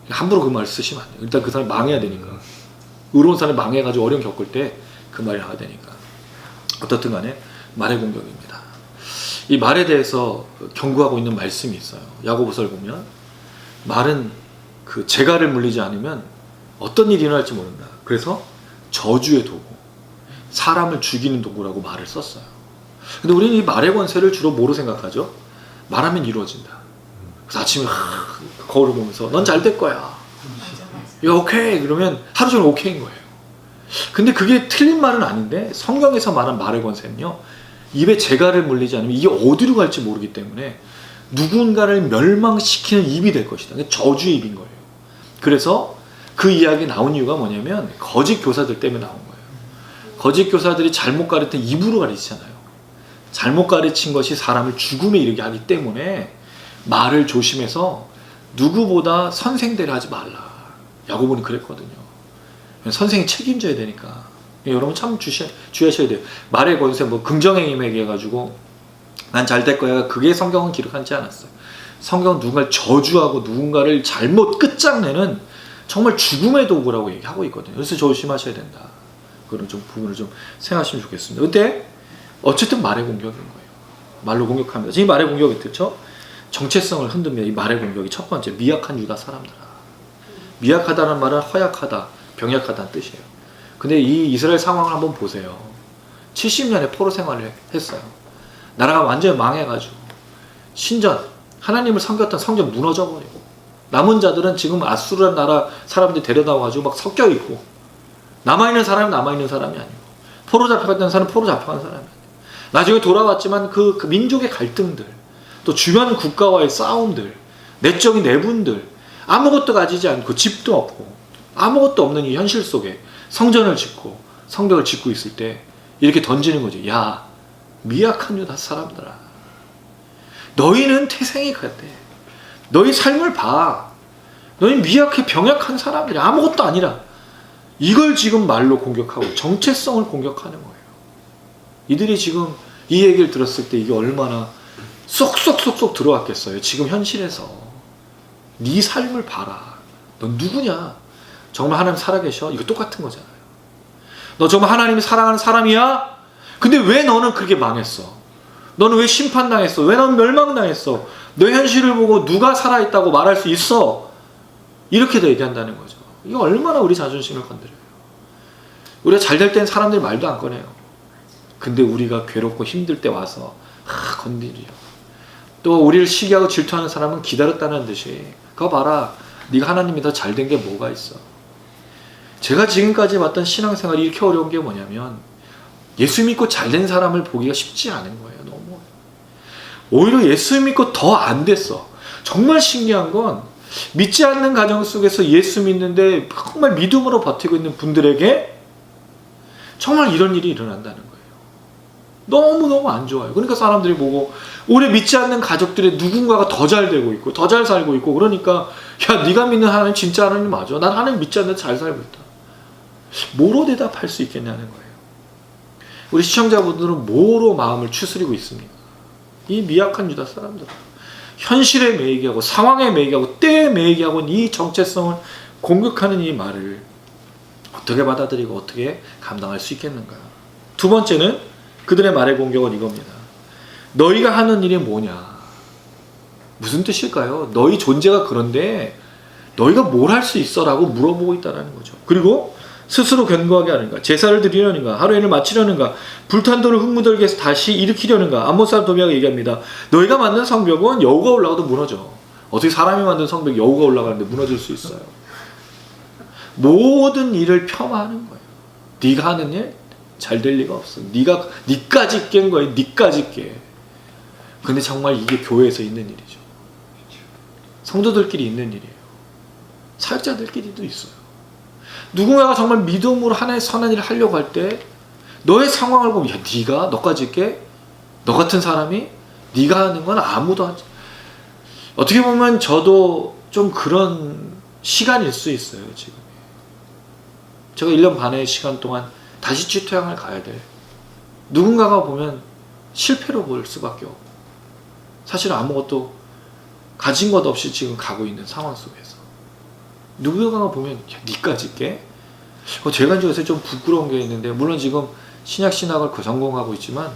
함부로 그 말을 쓰시면 안 돼요. 일단 그 사람이 망해야 되니까. 의로운 사람이 망해가지고 어려움 겪을 때 그 말이 나와야 되니까. 어떻든 간에 말의 공격입니다. 이 말에 대해서 경고하고 있는 말씀이 있어요. 야고보서를 보면 말은 그 재갈을 물리지 않으면 어떤 일이 일어날지 모른다. 그래서 저주의 도구, 사람을 죽이는 도구라고 말을 썼어요. 근데 우리는 이 말의 권세를 주로 뭐로 생각하죠? 말하면 이루어진다. 그래서 아침에 거울을 보면서 넌 잘 될 거야. 이거 오케이. 그러면 하루 종일 오케이인 거예요. 근데 그게 틀린 말은 아닌데 성경에서 말한 말의 권세는요, 입에 재갈을 물리지 않으면 이게 어디로 갈지 모르기 때문에 누군가를 멸망시키는 입이 될 것이다. 저주의 입인 거예요. 그래서 그 이야기 나온 이유가 뭐냐면 거짓 교사들 때문에 나온 거예요. 거짓 교사들이 잘못 가르친 입으로 가르치잖아요. 잘못 가르친 것이 사람을 죽음에 이르게 하기 때문에 말을 조심해서 누구보다 선생대를 하지 말라. 야고보는 그랬거든요. 선생이 책임져야 되니까. 여러분 참 주의하셔야 돼요. 말의 권세, 뭐 긍정의 힘에게 해가지고 난 잘 될 거야. 그게 성경은 기록하지 않았어요. 성경은 누군가를 저주하고 누군가를 잘못 끝장내는 정말 죽음의 도구라고 얘기하고 있거든요. 그래서 조심하셔야 된다. 그런 좀 부분을 좀 생각하시면 좋겠습니다. 근데 어쨌든 말의 공격인 거예요. 말로 공격합니다. 지금 말의 공격이 그렇죠? 정체성을 흔듭니다. 이 말의 공격이 첫 번째, 미약한 유다 사람들아. 미약하다는 말은 허약하다, 병약하다는 뜻이에요. 근데 이 이스라엘 상황을 한번 보세요. 70년의 포로 생활을 했어요. 나라가 완전히 망해가지고 신전, 하나님을 섬겼던 성전 무너져버리고 남은 자들은 지금 아수르라는 나라 사람들이 데려다와가지고 막 섞여 있고, 남아있는 사람이 남아있는 사람이 아니고, 포로 잡혀갔던 사람은 포로 잡혀간 사람이 아니고, 나중에 돌아왔지만 그 민족의 갈등들, 또 주변 국가와의 싸움들, 내적인 내분들, 아무것도 가지지 않고 집도 없고 아무것도 없는 이 현실 속에 성전을 짓고 성벽을 짓고 있을 때 이렇게 던지는 거죠. 야, 미약한 유다 사람들아, 너희는 태생이 같대. 너희 삶을 봐. 너희 미약해 병약한 사람들이 아무것도 아니라. 이걸 지금 말로 공격하고 정체성을 공격하는 거예요. 이들이 지금 이 얘기를 들었을 때 이게 얼마나 쏙쏙쏙쏙 들어왔겠어요. 지금 현실에서 네 삶을 봐라. 넌 누구냐? 정말 하나님 살아계셔? 이거 똑같은 거잖아요. 너 정말 하나님이 사랑하는 사람이야? 근데 왜 너는 그렇게 망했어? 너는 왜 심판당했어? 왜 너는 멸망당했어? 너 현실을 보고 누가 살아있다고 말할 수 있어? 이렇게도 얘기한다는 거죠. 이거 얼마나 우리 자존심을 건드려요. 우리가 잘 될 땐 사람들이 말도 안 꺼내요. 근데 우리가 괴롭고 힘들 때 와서 건드려. 또 우리를 시기하고 질투하는 사람은 기다렸다는 듯이, 그거 봐라, 네가 하나님이 더 잘 된 게 뭐가 있어. 제가 지금까지 봤던 신앙생활이 이렇게 어려운 게 뭐냐면 예수 믿고 잘 된 사람을 보기가 쉽지 않은 거예요. 너무. 오히려 예수 믿고 더 안 됐어. 정말 신기한 건 믿지 않는 가정 속에서 예수 믿는데 정말 믿음으로 버티고 있는 분들에게 정말 이런 일이 일어난다는 거예요. 너무너무 안 좋아요. 그러니까 사람들이 보고 오래 믿지 않는 가족들의 누군가가 더 잘 되고 있고 더 잘 살고 있고, 그러니까 야, 네가 믿는 하나님 진짜 하나님 맞아. 난 하나님 믿지 않는데 잘 살고 있다. 뭐로 대답할 수 있겠냐는 거예요. 우리 시청자분들은 뭐로 마음을 추스리고 있습니까? 이 미약한 유다 사람들, 현실에 매이게 하고 상황에 매이게 하고 때에 매이게 하고 이 정체성을 공격하는 이 말을 어떻게 받아들이고 어떻게 감당할 수 있겠는가. 두 번째는 그들의 말의 공격은 이겁니다. 너희가 하는 일이 뭐냐? 무슨 뜻일까요? 너희 존재가 그런데 너희가 뭘 할 수 있어? 라고 물어보고 있다는 거죠. 그리고 스스로 견고하게 하는가? 제사를 드리려는가? 하루에를 마치려는가? 불탄 돌을 흙무들게 해서 다시 일으키려는가? 암몬 사람 도비아가 얘기합니다. 너희가 만든 성벽은 여우가 올라가도 무너져. 어떻게 사람이 만든 성벽 여우가 올라가는데 무너질 수 있어요? 모든 일을 폄하하는 거예요. 네가 하는 일 잘 될 리가 없어. 니까지 깬 거예요. 니까지 깨. 근데 정말 이게 교회에서 있는 일이죠. 성도들끼리 있는 일이에요. 사역자들끼리도 있어요. 누군가가 정말 믿음으로 하나의 선한 일을 하려고 할 때 너의 상황을 보면, 야, 네가 너까지 깨? 너 같은 사람이? 네가 하는 건 아무도 하지. 어떻게 보면 저도 좀 그런 시간일 수 있어요. 지금 제가 1년 반의 시간 동안 다시 취토양을 가야 돼. 누군가가 보면 실패로 볼 수밖에 없고, 사실 아무것도 가진 것 없이 지금 가고 있는 상황 속에서 누군가가 보면 야, 니까지 깨? 제가 이제 요새 좀 부끄러운 게 있는데 물론 지금 신약신학을 전공하고 있지만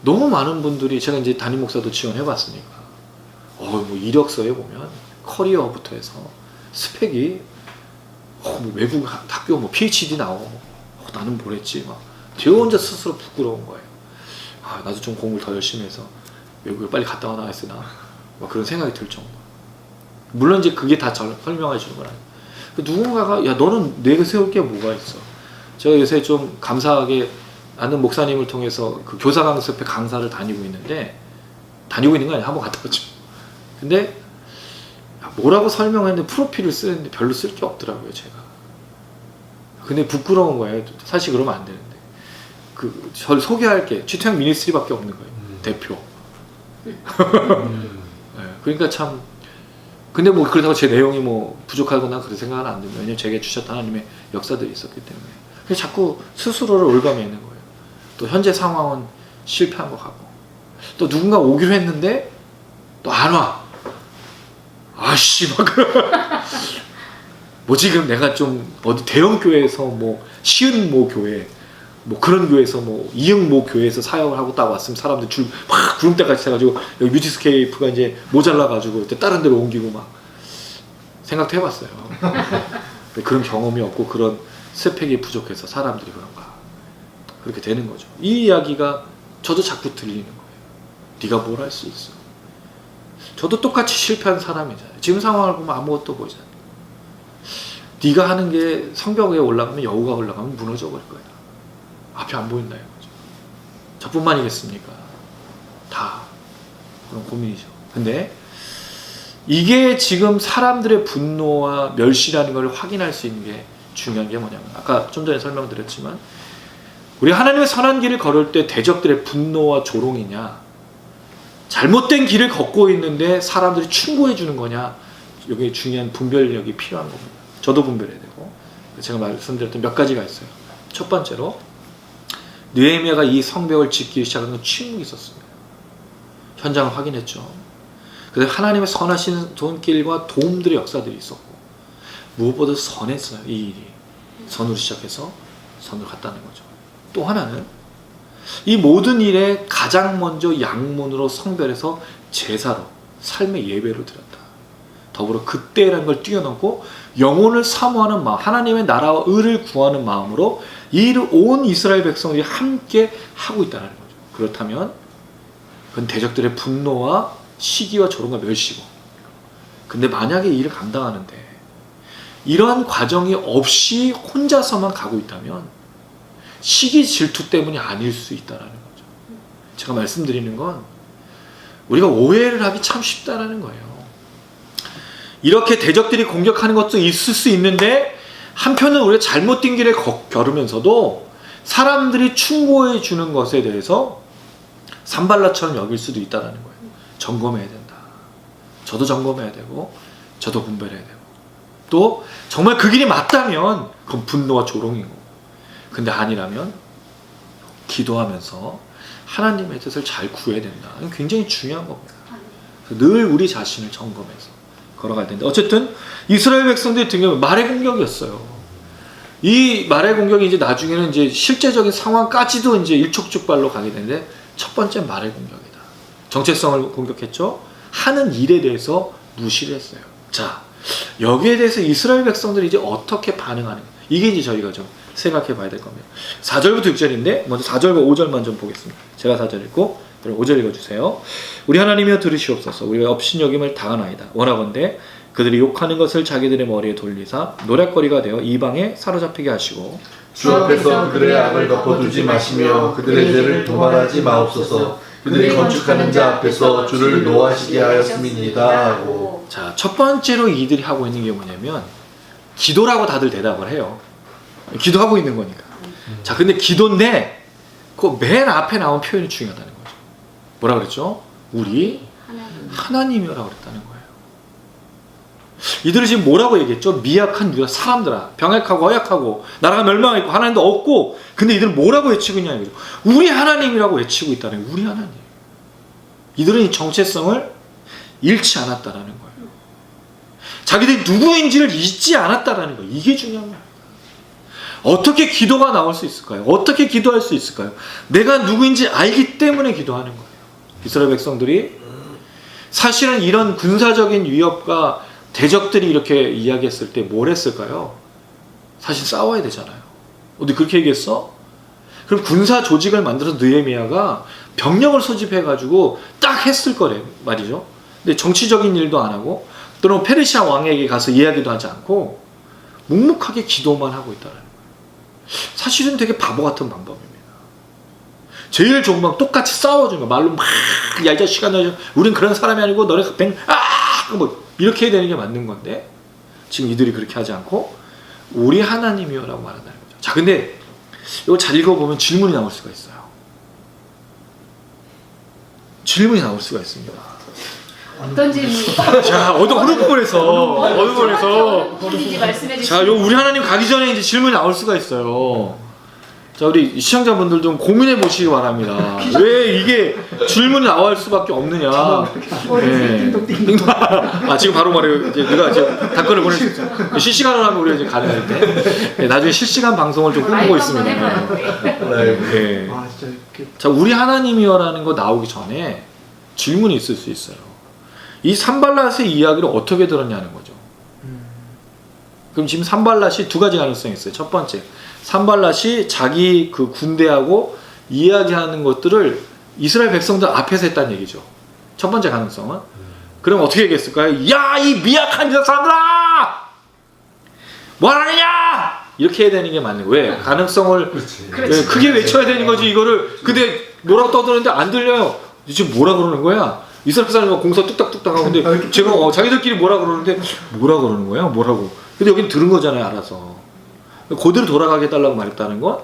너무 많은 분들이 제가 이제 담임 목사도 지원해봤으니까 뭐 이력서에 보면 커리어부터 해서 스펙이 뭐 외국 학교 뭐 PhD 나오고 나는 뭘 했지 막 제가 혼자 스스로 부끄러운 거예요. 나도 좀 공부를 더 열심히 해서 외국에 빨리 갔다 와나 했으나 막 그런 생각이 들 정도. 물론 이제 그게 다 설명해 주는 건 아니에요. 누군가가 야 너는 내가 세울 게 뭐가 있어. 제가 요새 좀 감사하게 아는 목사님을 통해서 그 교사 강습회 강사를 다니고 있는데 다니고 있는 거 아니야. 한번 갔다 왔죠. 근데 뭐라고 설명했는데 프로필을 쓰는데 별로 쓸 게 없더라고요 제가. 근데 부끄러운 거예요. 사실 그러면 안 되는데 저를 소개할 게 취태형 미니스트리밖에 없는 거예요. 대표. 네, 그러니까 참 근데 뭐 그렇다고 제 내용이 뭐 부족하거나 그런 생각은 안 듭니다. 왜냐면 제게 주셨던 하나님의 역사들이 있었기 때문에. 그래서 자꾸 스스로를 올가매는 거예요. 또 현재 상황은 실패한 것 같고 또 누군가 오기로 했는데 또 안 와. 아씨 막 뭐 지금 내가 좀 어디 대형 교회에서 뭐 시은 모 교회 뭐 그런 교회에서 뭐 이응 모 교회에서 사역을 하고 딱 왔으면 사람들 줄 막 구름대같이 해가지고 여기 뮤직스케이프가 이제 모자라가지고 다른 데로 옮기고 막 생각도 해봤어요. 그런 경험이 없고 그런 스펙이 부족해서 사람들이 그런가 그렇게 되는 거죠. 이 이야기가 저도 자꾸 들리는 거예요. 네가 뭘 할 수 있어. 저도 똑같이 실패한 사람이잖아요. 지금 상황을 보면 아무것도 보이잖아요. 네가 하는 게 성벽 위에 올라가면 여우가 올라가면 무너져 버릴 거야. 앞이 안 보인다 이거죠. 저뿐만이겠습니까? 다 그런 고민이죠. 근데 이게 지금 사람들의 분노와 멸시라는 걸 확인할 수 있는 게 중요한 게 뭐냐면 아까 좀 전에 설명드렸지만 우리 하나님의 선한 길을 걸을 때 대적들의 분노와 조롱이냐 잘못된 길을 걷고 있는데 사람들이 충고해 주는 거냐 여기 중요한 분별력이 필요한 겁니다. 저도 분별해야 되고 제가 말씀드렸던 몇 가지가 있어요. 첫 번째로 느헤미야가 이 성벽을 짓기 시작한 건 침묵이 있었습니다. 현장을 확인했죠. 그래서 하나님의 선하신 손길과 도움들의 역사들이 있었고 무엇보다 선했어요. 이 일이 선으로 시작해서 선으로 갔다는 거죠. 또 하나는 이 모든 일에 가장 먼저 양문으로 성별해서 제사로 삶의 예배로 드렸다. 더불어 그때라는 걸 뛰어넘고 영혼을 사모하는 마음, 하나님의 나라와 의를 구하는 마음으로 이 일을 온 이스라엘 백성들이 함께 하고 있다는 거죠. 그렇다면 그건 대적들의 분노와 시기와 조롱과 멸시고 근데 만약에 이 일을 감당하는데 이러한 과정이 없이 혼자서만 가고 있다면 시기 질투 때문이 아닐 수 있다는 거죠. 제가 말씀드리는 건 우리가 오해를 하기 참 쉽다는 거예요. 이렇게 대적들이 공격하는 것도 있을 수 있는데 한편은 우리가 잘못된 길에 걸으면서도 사람들이 충고해 주는 것에 대해서 산발라처럼 여길 수도 있다는 거예요. 점검해야 된다. 저도 점검해야 되고 저도 분별해야 되고 또 정말 그 길이 맞다면 그건 분노와 조롱이고 근데 아니라면 기도하면서 하나님의 뜻을 잘 구해야 된다. 이건 굉장히 중요한 겁니다. 늘 우리 자신을 점검해서 걸어가야 되는데 어쨌든 이스라엘 백성들이 등에 말의 공격이었어요. 이 말의 공격이 이제 나중에는 이제 실제적인 상황까지도 이제 일촉즉발로 가게 되는데 첫 번째 말의 공격이다. 정체성을 공격했죠. 하는 일에 대해서 무시를 했어요. 자, 여기에 대해서 이스라엘 백성들이 이제 어떻게 반응하는가 이게 이제 저희가 좀 생각해 봐야 될 겁니다. 4절부터 6절인데 먼저 4절과 5절만 좀 보겠습니다. 제가 4절 읽고 5절 읽어주세요. 우리 하나님이여 들으시옵소서. 우리가 업신여김을 당하나이다. 원하건대 그들이 욕하는 것을 자기들의 머리에 돌리사 노략거리가 되어 이방에 사로잡히게 하시고 주 앞에서 그들의 악을 덮어두지 마시며 그들의 죄를 도말하지 마옵소서. 그들이 건축하는 자 앞에서 주를 노하시게 하였음이니이다 하고. 자, 첫 번째로 이들이 하고 있는 게 뭐냐면 기도라고 다들 대답을 해요. 기도하고 있는 거니까. 자, 근데 기도인데 그 맨 앞에 나온 표현이 중요하다는 거죠. 뭐라 그랬죠? 우리 하나님이라고 그랬다는 거예요. 이들은 지금 뭐라고 얘기했죠? 미약한 유다 사람들아, 병약하고 허약하고 나라가 멸망했고 하나님도 없고, 근데 이들은 뭐라고 외치고 있냐 이거죠. 우리 하나님이라고 외치고 있다는 거예요. 우리 하나님. 이들은 이 정체성을 잃지 않았다라는 거예요. 자기들이 누구인지를 잊지 않았다라는 거예요. 이게 중요한 거예요. 어떻게 기도가 나올 수 있을까요? 어떻게 기도할 수 있을까요? 내가 누구인지 알기 때문에 기도하는 거예요. 이스라엘 백성들이 사실은 이런 군사적인 위협과 대적들이 이렇게 이야기했을 때 뭘 했을까요? 사실 싸워야 되잖아요. 어디 그렇게 얘기했어? 그럼 군사 조직을 만들어서 느헤미야가 병력을 소집해가지고 딱 했을 거래 말이죠. 근데 정치적인 일도 안 하고 또는 페르시아 왕에게 가서 이야기도 하지 않고 묵묵하게 기도만 하고 있다는 거예요. 사실은 되게 바보 같은 방법입니다. 제일 좋은 방 똑같이 싸워주는 거 말로 막 야 이 자식아 너 우린 그런 사람이 아니고 너네 뭐 이렇게 해야 되는 게 맞는 건데 지금 이들이 그렇게 하지 않고 우리 하나님이여라고 말한다는 거죠. 자 근데 이거 잘 읽어보면 질문이 나올 수가 있어요. 질문이 나올 수가 있습니다. 어떤 질문? 자 어느 부분에서 부분인지 말씀해 주시죠. 자 요 우리 하나님 가기 전에 이제 질문이 나올 수가 있어요. 자 우리 시청자분들 좀 고민해 보시기 바랍니다. 왜 이게 질문이 나올 수밖에 없느냐? 네. 아 지금 바로 말해요. 이제 누가 이제 답변을 보낼 수 있어요. 실시간으로 하면 우리가 이제 가능한데 네, 나중에 실시간 방송을 좀 꿈꾸고 있습니다. 네. 아 진짜 이렇게 자 우리 하나님이여라는 거 나오기 전에 질문이 있을 수 있어요. 이 산발랏의 이야기를 어떻게 들었냐는 거죠. 그럼 지금 산발랏이 두 가지 가능성이 있어요. 첫 번째, 산발랏이 자기 그 군대하고 이야기하는 것들을 이스라엘 백성들 앞에서 했다는 얘기죠. 첫 번째 가능성은. 그럼 어떻게 얘기했을까요? 야, 이 미약한 사람들아! 뭐하느냐! 이렇게 해야 되는 게 맞는 거예요. 왜? 가능성을 네, 크게 외쳐야 되는 거지 이거를. 근데 뭐라고 떠드는데 안 들려요. 지금 뭐라 그러는 거야? 이스라엘 사람이 공사 뚝딱뚝딱 하고 근데 제가 자기들끼리 뭐라 그러는데 뭐라 그러는 거야? 뭐라고? 근데 여긴 들은 거잖아요, 알아서. 그대로 돌아가게 해달라고 말했다는 건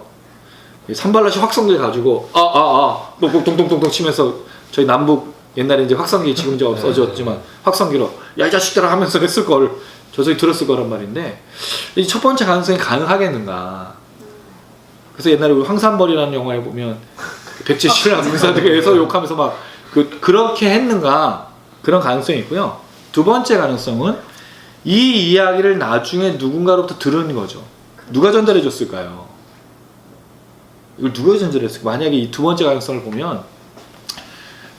산발랏이 확성기 가지고 동동동동 치면서 저희 남북 옛날에 이제 확성기 지금 이제 없어졌지만 확성기로 야 이 자식들아 하면서 했을 걸 저쪽이 들었을 거란 말인데 이 첫 번째 가능성이 가능하겠는가? 그래서 옛날에 우리 황산벌이라는 영화에 보면 백제 신라 군사들에서 욕하면서 막 그렇게 했는가? 그런 가능성이 있고요. 두 번째 가능성은 이 이야기를 나중에 누군가로부터 들은 거죠. 누가 전달해 줬을까요? 이걸 누가 전달했을까요? 만약에 이 두 번째 가능성을 보면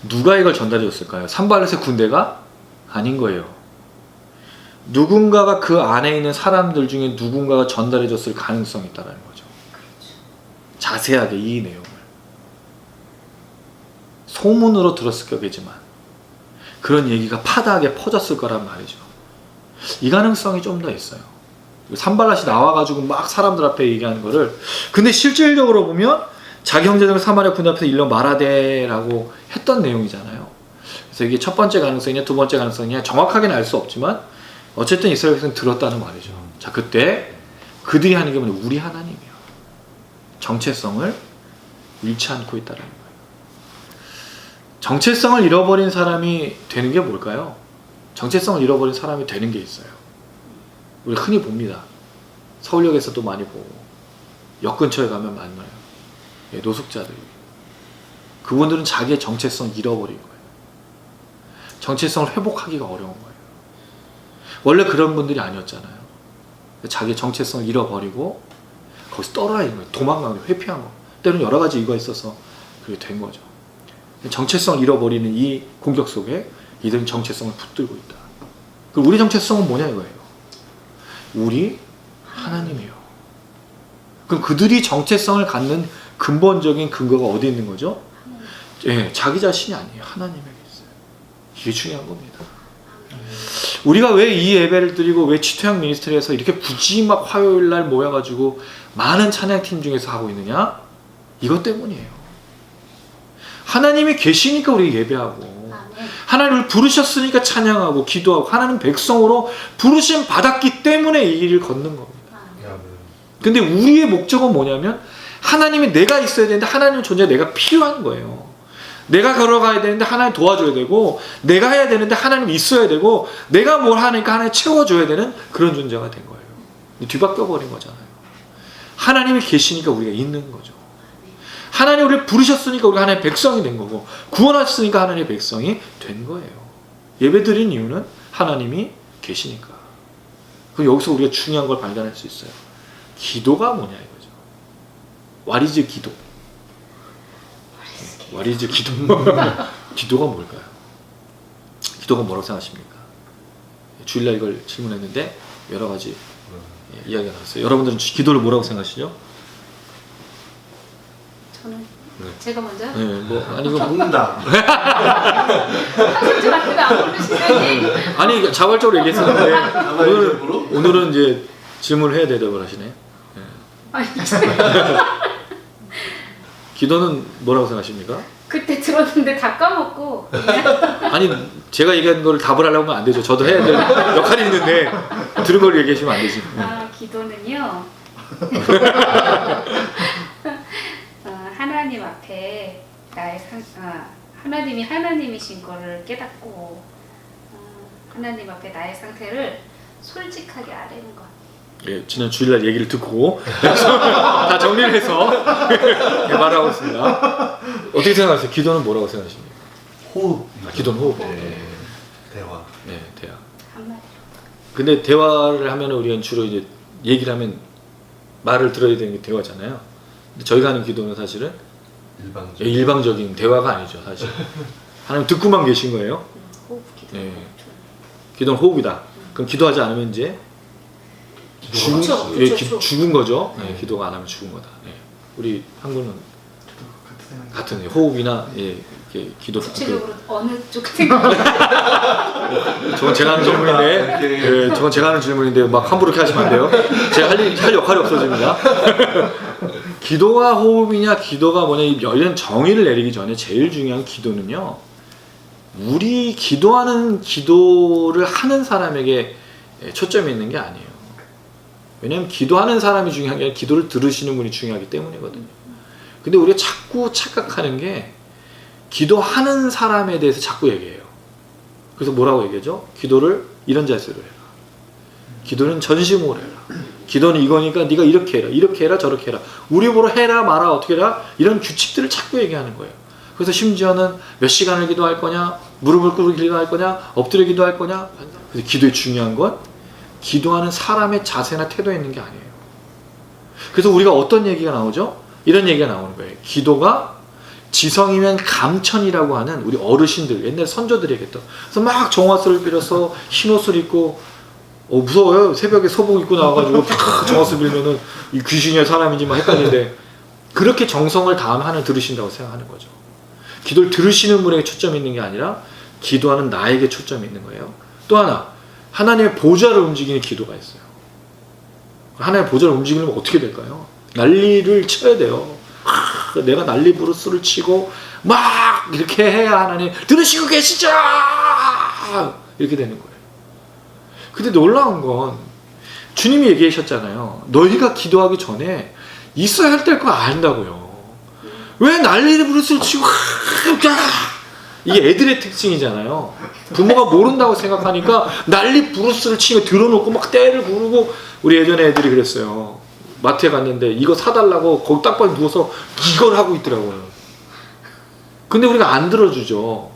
누가 이걸 전달해 줬을까요? 산발랏의 군대가 아닌 거예요. 누군가가 그 안에 있는 사람들 중에 누군가가 전달해 줬을 가능성이 있다는 거죠. 자세하게 이 내용을 소문으로 들었을 거겠지만 그런 얘기가 파다하게 퍼졌을 거란 말이죠. 이 가능성이 좀 더 있어요. 산발랏이 나와가지고 막 사람들 앞에 얘기하는 거를 근데 실질적으로 보면 자기 형제들 사마리아 군대 앞에서 일러 말하되라고 했던 내용이잖아요. 그래서 이게 첫 번째 가능성이냐 두 번째 가능성이냐 정확하게는 알 수 없지만 어쨌든 이스라엘 백성은 들었다는 말이죠. 자 그때 그들이 하는 게 뭐냐 우리 하나님이요. 정체성을 잃지 않고 있다는 거예요. 정체성을 잃어버린 사람이 되는 게 뭘까요? 정체성을 잃어버린 사람이 되는 게 있어요. 우리 흔히 봅니다. 서울역에서도 많이 보고 역 근처에 가면 만나요. 예, 노숙자들. 그분들은 자기의 정체성을 잃어버린 거예요. 정체성을 회복하기가 어려운 거예요. 원래 그런 분들이 아니었잖아요. 자기의 정체성을 잃어버리고 거기서 떨어져 있는 거예요. 도망간 거예요. 회피한 거. 때로는 여러 가지 이유가 있어서 그렇게 된 거죠. 정체성을 잃어버리는 이 공격 속에 이들은 정체성을 붙들고 있다. 그럼 우리 정체성은 뭐냐 이거예요. 우리 하나님이요. 그럼 그들이 정체성을 갖는 근본적인 근거가 어디 있는 거죠? 예, 자기 자신이 아니에요. 하나님에게 있어요. 이게 중요한 겁니다. 우리가 왜 이 예배를 드리고 왜 치토양 미니스트리에서 이렇게 굳이 막 화요일 날 모여가지고 많은 찬양팀 중에서 하고 있느냐? 이것 때문이에요. 하나님이 계시니까 우리 예배하고 하나님을 부르셨으니까 찬양하고 기도하고 하나님 백성으로 부르심 받았기 때문에 이 길을 걷는 겁니다. 근데 우리의 목적은 뭐냐면 하나님이 내가 있어야 되는데 하나님 존재 내가 필요한 거예요. 내가 걸어가야 되는데 하나님 도와줘야 되고 내가 해야 되는데 하나님 있어야 되고 내가 뭘 하니까 하나님 채워줘야 되는 그런 존재가 된 거예요. 뒤바뀌어 버린 거잖아요. 하나님이 계시니까 우리가 있는 거죠. 하나님 우리를 부르셨으니까 우리가 하나님의 백성이 된 거고 구원하셨으니까 하나님의 백성이 된 거예요. 예배 드린 이유는 하나님이 계시니까. 그럼 여기서 우리가 중요한 걸 발견할 수 있어요. 기도가 뭐냐 이거죠. What is 기도? What is 기도? 기도가 뭘까요? 기도가 뭐라고 생각하십니까? 주일날 이걸 질문했는데 여러 가지 이야기가 나왔어요. 여러분들은 기도를 뭐라고 생각하시죠? 저는 네. 제가 먼저 네, 뭐 아니 이거 묻는다. 한숨 같은 거안 부르시더니 아니 자발적으로 얘기했었는데 자발적으로? 오늘은 이제 질문을 해야 대답을 하시네. 아니 기도는 뭐라고 생각하십니까? 그때 들었는데 다 까먹고 아니 제가 얘기한 거를 답을 하려고 하면 안 되죠. 저도 해야 될 역할이 있는데 들은 걸 얘기하시면 안 되지. 기도는요 하나님 앞에 하나님이 하나님이신 거를 깨닫고 하나님 앞에 나의 상태를 솔직하게 아뢰는 것. 예, 지난 주일날 얘기를 듣고 다 정리를 해서 말하고 있습니다. 어떻게 생각하세요? 기도는 뭐라고 생각하십니까? 호흡. 기도는 호흡. 네. 대화. 네, 대화. 한마디로. 근데 대화를 하면 우리는 주로 이제 얘기를 하면 말을 들어야 되는 게 대화잖아요. 근데 저희가 하는 기도는 사실은 일방적. 일방적인 대화가 아니죠, 사실. 하나님 듣고만 계신 거예요. 호흡 기도. 네. 기도는 호흡이다. 그럼 기도하지 않으면 이제 죽은, 그쵸, 예, 그쵸. 죽은 거죠. 네, 기도가 안 하면 죽은 거다. 네. 우리 한국은 같은 호흡이나 이렇게 기도. 구체적으로 어느 쪽 생각? 저건 제가 하는 질문인데, 예, 저건 제가 하는 질문인데 막 함부로 이렇게 하시면 안 돼요. 제가 할 역할이 없어집니다. 기도가 호흡이냐, 기도가 뭐냐 이런 정의를 내리기 전에 제일 중요한 기도는요. 우리 기도하는 기도를 하는 사람에게 초점이 있는 게 아니에요. 왜냐하면 기도하는 사람이 중요한 게 아니라 기도를 들으시는 분이 중요하기 때문이거든요. 근데 우리가 자꾸 착각하는 게 기도하는 사람에 대해서 자꾸 얘기해요. 그래서 뭐라고 얘기하죠? 기도를 이런 자세로 해라. 기도는 전심으로 해라. 기도는 이거니까 네가 이렇게 해라. 이렇게 해라. 저렇게 해라. 우리 보러 해라 마라 어떻게 해라. 이런 규칙들을 자꾸 얘기하는 거예요. 그래서 심지어는 몇 시간을 기도할 거냐, 무릎을 꿇고 기도할 거냐, 엎드려 기도할 거냐. 그래서 기도의 중요한 건 기도하는 사람의 자세나 태도에 있는 게 아니에요. 그래서 우리가 어떤 얘기가 나오죠? 이런 얘기가 나오는 거예요. 기도가 지성이면 감천이라고 하는 우리 어르신들, 옛날 선조들이 얘기했던. 그래서 막 정화수를 빌어서 흰옷을 입고 무서워요. 새벽에 소복 입고 나와가지고 정화수 빌면은 이 귀신이야 사람인지 막 헷갈리는데 그렇게 정성을 다한 하나님 들으신다고 생각하는 거죠. 기도를 들으시는 분에게 초점이 있는 게 아니라 기도하는 나에게 초점이 있는 거예요. 또 하나 하나님의 보좌를 움직이는 기도가 있어요. 하나님의 보좌를 움직이려면 어떻게 될까요? 난리를 쳐야 돼요. 내가 난리 부르스를 치고 막 이렇게 해야 하나님 들으시고 계시죠? 이렇게 되는 거예요. 근데 놀라운 건 주님이 얘기하셨잖아요. 너희가 기도하기 전에 있어야 할 때 거 안다고요. 왜 난리를 부르스를 치고 이게 애들의 특징이잖아요. 부모가 모른다고 생각하니까 난리 부르스를 치고 들어놓고 막 때를 부르고 우리 예전에 애들이 그랬어요. 마트에 갔는데 이거 사달라고 거기 딱밤 누워서 이걸 하고 있더라고요. 근데 우리가 안 들어주죠.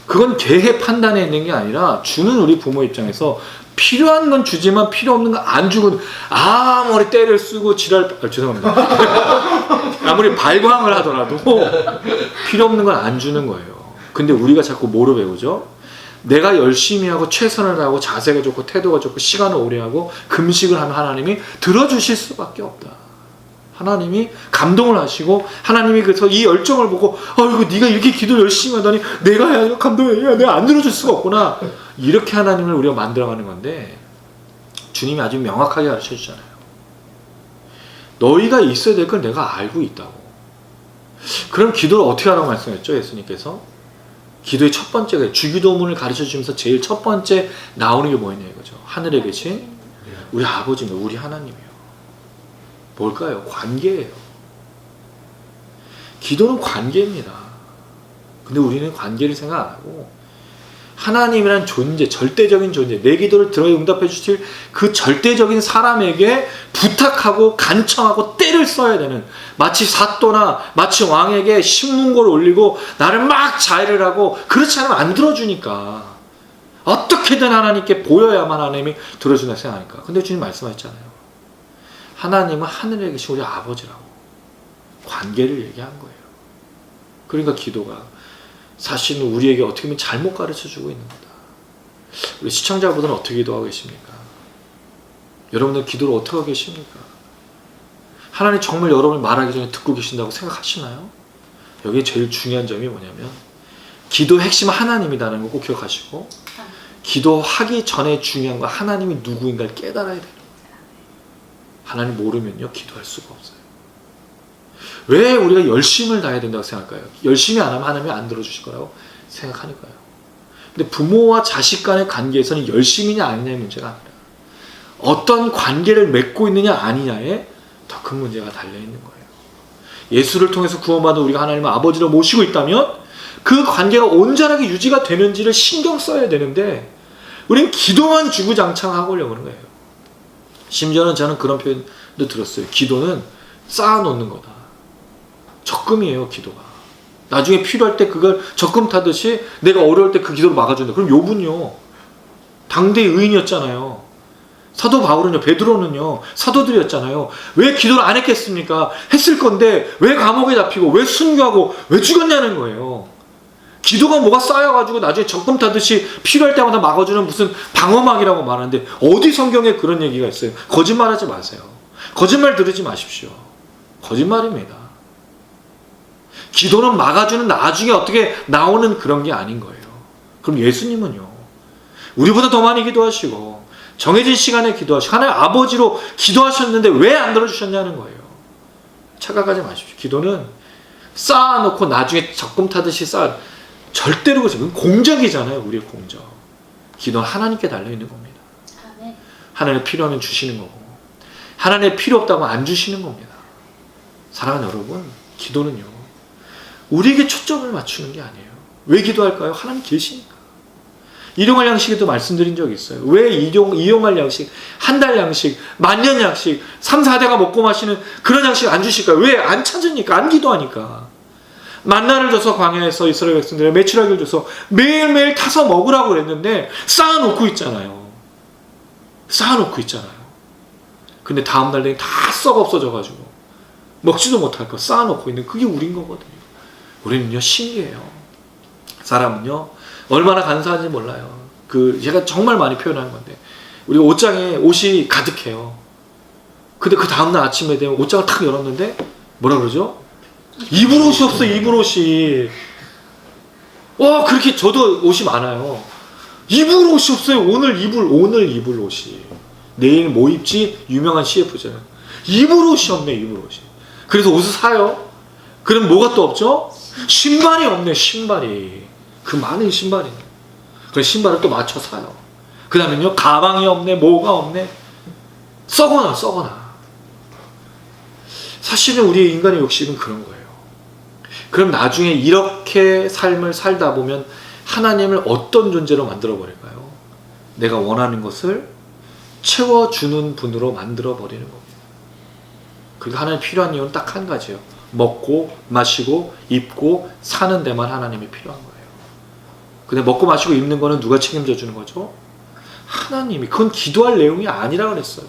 그건 개의 판단에 있는 게 아니라 주는 우리 부모 입장에서 필요한 건 주지만 필요 없는 건 안 주고 아무리 때를 쓰고 죄송합니다. 아무리 발광을 하더라도 필요 없는 건 안 주는 거예요. 근데 우리가 자꾸 뭐로 배우죠? 내가 열심히 하고 최선을 다하고 자세가 좋고 태도가 좋고 시간을 오래 하고 금식을 하면 하나님이 들어주실 수밖에 없다. 하나님이 감동을 하시고 하나님이 그래서 이 열정을 보고 아이고 네가 이렇게 기도 열심히 하더니 내가 감동해 내가 안 들어줄 수가 없구나. 이렇게 하나님을 우리가 만들어가는 건데 주님이 아주 명확하게 가르쳐 주잖아요. 너희가 있어야 될 걸 내가 알고 있다고. 그럼 기도를 어떻게 하라고 말씀했죠? 예수님께서 기도의 첫 번째가 주기도문을 가르쳐 주면서 제일 첫 번째 나오는 게 뭐였냐 이거죠. 하늘에 계신 우리 아버지며 우리 하나님이요. 뭘까요? 관계예요. 기도는 관계입니다. 근데 우리는 관계를 생각 안 하고 하나님이란 존재, 절대적인 존재, 내 기도를 들어 응답해 주실 그 절대적인 사람에게 부탁하고 간청하고 때를 써야 되는 마치 사또나 마치 왕에게 신문고를 올리고 나를 막 자해를 하고 그렇지 않으면 안 들어주니까 어떻게든 하나님께 보여야만 하나님이 들어준다 생각하니까. 근데 주님 말씀하셨잖아요. 하나님은 하늘에 계신 우리 아버지라고. 관계를 얘기한 거예요. 그러니까 기도가 사실은 우리에게 어떻게 보면 잘못 가르쳐주고 있는 거다. 우리 시청자분들은 어떻게 기도하고 계십니까? 여러분들 기도를 어떻게 하고 계십니까? 하나님 정말 여러분이 말하기 전에 듣고 계신다고 생각하시나요? 여기 제일 중요한 점이 뭐냐면 기도의 핵심은 하나님이라는 거 꼭 기억하시고, 기도하기 전에 중요한 건 하나님이 누구인가를 깨달아야 돼요. 하나님 모르면요 기도할 수가 없어요. 왜 우리가 열심을 다해야 된다고 생각할까요? 열심히 안 하면 하나님이 안 들어주실 거라고 생각하니까요. 근데 부모와 자식 간의 관계에서는 열심이냐 아니냐의 문제가 아니라 어떤 관계를 맺고 있느냐 아니냐에 더 큰 문제가 달려있는 거예요. 예수를 통해서 구원받은 우리가 하나님을 아버지로 모시고 있다면 그 관계가 온전하게 유지가 되는지를 신경 써야 되는데 우린 기도만 주구장창하고 하려고 하는 거예요. 심지어는 저는 그런 표현도 들었어요. 기도는 쌓아놓는 거다. 적금이에요, 기도가. 나중에 필요할 때 그걸 적금 타듯이 내가 어려울 때 그 기도를 막아준다. 그럼 욥은요, 당대의 의인이었잖아요. 사도 바울은요, 베드로는요, 사도들이었잖아요. 왜 기도를 안 했겠습니까? 했을 건데 왜 감옥에 잡히고 왜 순교하고 왜 죽었냐는 거예요. 기도가 뭐가 쌓여가지고 나중에 적금 타듯이 필요할 때마다 막아주는 무슨 방어막이라고 말하는데 어디 성경에 그런 얘기가 있어요? 거짓말하지 마세요. 거짓말 들으지 마십시오. 거짓말입니다. 기도는 막아주는 나중에 어떻게 나오는 그런 게 아닌 거예요. 그럼 예수님은요, 우리보다 더 많이 기도하시고 정해진 시간에 기도하시고 하나님 아버지로 기도하셨는데 왜 안 들어주셨냐는 거예요. 착각하지 마십시오. 기도는 쌓아놓고 나중에 적금 타듯이 절대로 그렇죠. 그건 공적이잖아요. 우리의 공적. 기도는 하나님께 달려있는 겁니다. 하나님 필요하면 주시는 거고 하나님 필요 없다고 안 주시는 겁니다. 사랑하는 여러분, 기도는요 우리에게 초점을 맞추는 게 아니에요. 왜 기도할까요? 하나님 계시니까. 일용할 양식에도 말씀드린 적이 있어요. 왜 이용할 양식, 한 달 양식, 만년 양식, 3, 4대가 먹고 마시는 그런 양식 안 주실까요? 왜 안 찾으니까, 안 기도하니까. 만나를 줘서 광야에서 이스라엘 백성들의 메추라기를 줘서 매일매일 타서 먹으라고 그랬는데 쌓아놓고 있잖아요. 쌓아놓고 있잖아요. 근데 다음날 되니 다 썩어 없어져가지고 먹지도 못할 거 쌓아놓고 있는 그게 우린 거거든요. 우리는요 신기해요. 사람은요 얼마나 간사한지 몰라요. 제가 정말 많이 표현하는 건데 우리가 옷장에 옷이 가득해요. 근데 그 다음날 아침에 되면 옷장을 탁 열었는데 뭐라 그러죠? 입을 옷이 없어. 입을 옷이. 그렇게 저도 옷이 많아요. 입을 옷이 없어요. 오늘 입을 옷이. 내일 뭐 입지? 유명한 CF잖아요. 입을 옷이 없네. 입을 옷이. 그래서 옷을 사요. 그럼 뭐가 또 없죠? 신발이 없네. 신발이. 그 많은 신발이. 그래서 신발을 또 맞춰 사요. 그 다음에요 가방이 없네. 뭐가 없네. 썩어나. 사실은 우리의 인간의 욕심은 그런 거예요. 그럼 나중에 이렇게 삶을 살다 보면 하나님을 어떤 존재로 만들어 버릴까요? 내가 원하는 것을 채워주는 분으로 만들어 버리는 겁니다. 그리고 하나님 필요한 이유는 딱 한 가지예요. 먹고 마시고 입고 사는 데만 하나님이 필요한 거예요. 근데 먹고 마시고 입는 거는 누가 책임져 주는 거죠? 하나님이. 그건 기도할 내용이 아니라 그랬어요.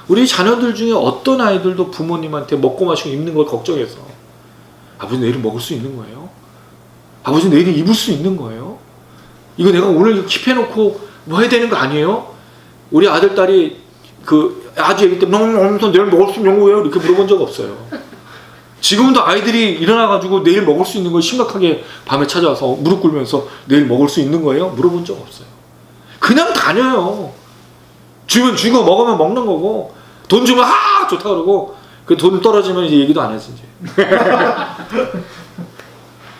우리 자녀들 중에 어떤 아이들도 부모님한테 먹고 마시고 입는 걸 걱정해서 아버지 내일 먹을 수 있는 거예요? 아버지 내일 입을 수 있는 거예요? 이거 내가 오늘 킵해놓고 뭐 해야 되는 거 아니에요? 우리 아들, 딸이 아주 애기 때 너무 내일 먹을 수 있는 거예요? 이렇게 물어본 적 없어요. 지금도 아이들이 일어나가지고 내일 먹을 수 있는 걸 심각하게 밤에 찾아와서 무릎 꿇으면서 내일 먹을 수 있는 거예요? 물어본 적 없어요. 그냥 다녀요. 주면 주고 먹으면 먹는 거고 돈 주면 좋다 그러고 그 돈 떨어지면 이제 얘기도 안 해서 이제.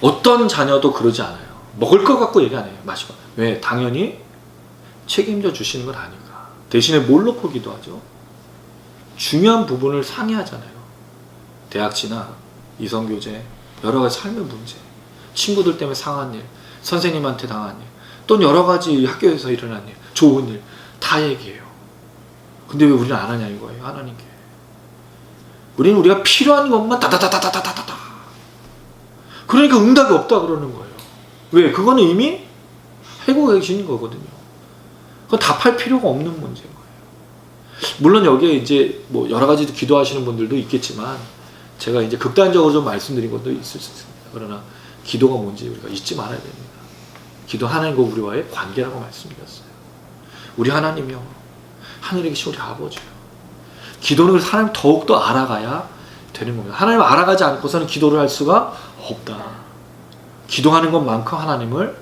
어떤 자녀도 그러지 않아요. 먹을 것 갖고 얘기 안 해요. 마시고. 왜? 당연히 책임져 주시는 걸 아니까. 대신에 뭘 놓고 기도하죠? 중요한 부분을 상의하잖아요. 대학 진학, 이성교제, 여러 가지 삶의 문제, 친구들 때문에 상한 일, 선생님한테 당한 일, 또는 여러 가지 학교에서 일어난 일, 좋은 일, 다 얘기해요. 근데 왜 우리는 안 하냐 이거예요, 하나님께. 우리는 우리가 필요한 것만 다다다다다다다다. 그러니까 응답이 없다 그러는 거예요. 왜? 그거는 이미 하고 계신 거거든요. 그건 답할 필요가 없는 문제인 거예요. 물론 여기에 이제 뭐 여러 가지 기도하시는 분들도 있겠지만 제가 이제 극단적으로 좀 말씀드린 것도 있을 수 있습니다. 그러나 기도가 뭔지 우리가 잊지 말아야 됩니다. 기도 하나님과 우리와의 관계라고 말씀드렸어요. 우리 하나님이요, 하늘에 계신 우리 아버지요. 기도는 그래서 하나님 더욱더 알아가야 되는 겁니다. 하나님을 알아가지 않고서는 기도를 할 수가 없다. 기도하는 것만큼 하나님을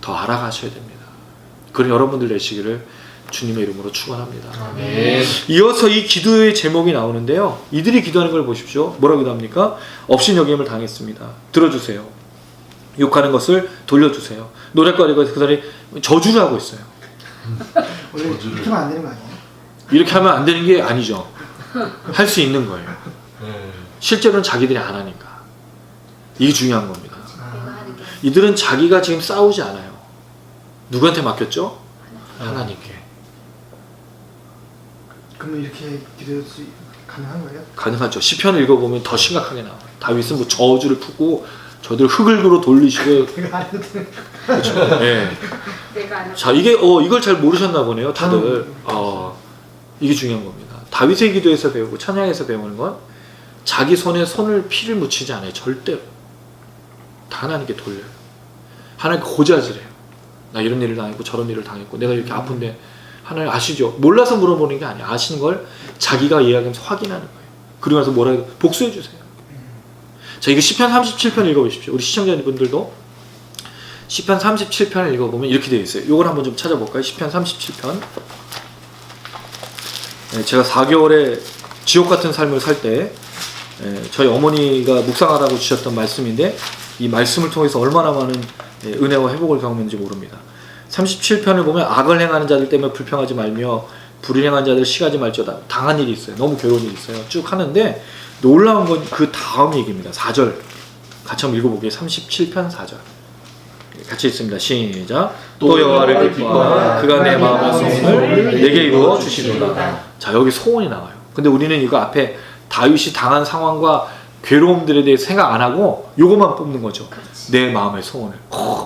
더 알아가셔야 됩니다. 그런 여러분들 되시기를 주님의 이름으로 축원합니다. 아멘. 이어서 이 기도의 제목이 나오는데요. 이들이 기도하는 걸 보십시오. 뭐라고 기도합니까? 없인 여김을 당했습니다. 들어주세요. 욕하는 것을 돌려주세요. 노랫거리가 그 사람이 저주를 하고 있어요. 원래 이렇게 하면 안 되는 거 아니에요? 이렇게 하면 안 되는 게 아니죠. 할 수 있는 거예요. 네. 실제로는 자기들이 안 하니까. 이게 중요한 겁니다. 내가 하는 게 이들은 자기가 지금 싸우지 않아요. 누구한테 맡겼죠? 하나님께. 그러면 이렇게 기도할 수 가능한 거예요? 가능하죠. 시편을 읽어보면 더 심각하게 나와요. 다윗은 뭐 저주를 푸고 저들 흙을그로 돌리시고. 내가 안 해도 되는 그렇죠. 네. 내가 안 하고 자, 이게 이걸 잘 모르셨나 보네요, 다들. 이게 중요한 겁니다. 다윗의 기도에서 배우고 찬양에서 배우는 건 자기 손에 손을 피를 묻히지 않아요. 절대로. 다 하나님께 돌려요. 하나님께 고자질해요. 나 이런 일을 당했고 저런 일을 당했고 내가 이렇게 아픈데 하나님 아시죠? 몰라서 물어보는 게 아니에요. 아시는 걸 자기가 이야기하면서 확인하는 거예요. 그리고 나서 뭐라 해도 복수해 주세요. 자, 이거 시편 37편 읽어보십시오. 우리 시청자분들도 시편 37편을 읽어보면 이렇게 되어 있어요. 이걸 한번 좀 찾아볼까요? 시편 37편. 네, 제가 4개월의 지옥 같은 삶을 살 때 저희 어머니가 묵상하라고 주셨던 말씀인데 이 말씀을 통해서 얼마나 많은 은혜와 회복을 경험했는지 모릅니다. 37편을 보면 악을 행하는 자들 때문에 불평하지 말며 불을 행하는 자들 시가지 말지어다. 당한 일이 있어요. 너무 괴로운 일이 있어요. 쭉 하는데 놀라운 건 그 다음 얘기입니다. 4절 같이 한번 읽어볼게요. 37편 4절 같이 읽습니다. 시작. 또 여호와를 기뻐하라. 그가 내 마음의 소원을 내게 이루어 주시리로다. 자, 여기 소원이 나와요. 근데 우리는 이거 앞에 다윗이 당한 상황과 괴로움들에 대해 생각 안 하고 요것만 뽑는 거죠. 그렇지. 내 마음의 소원을.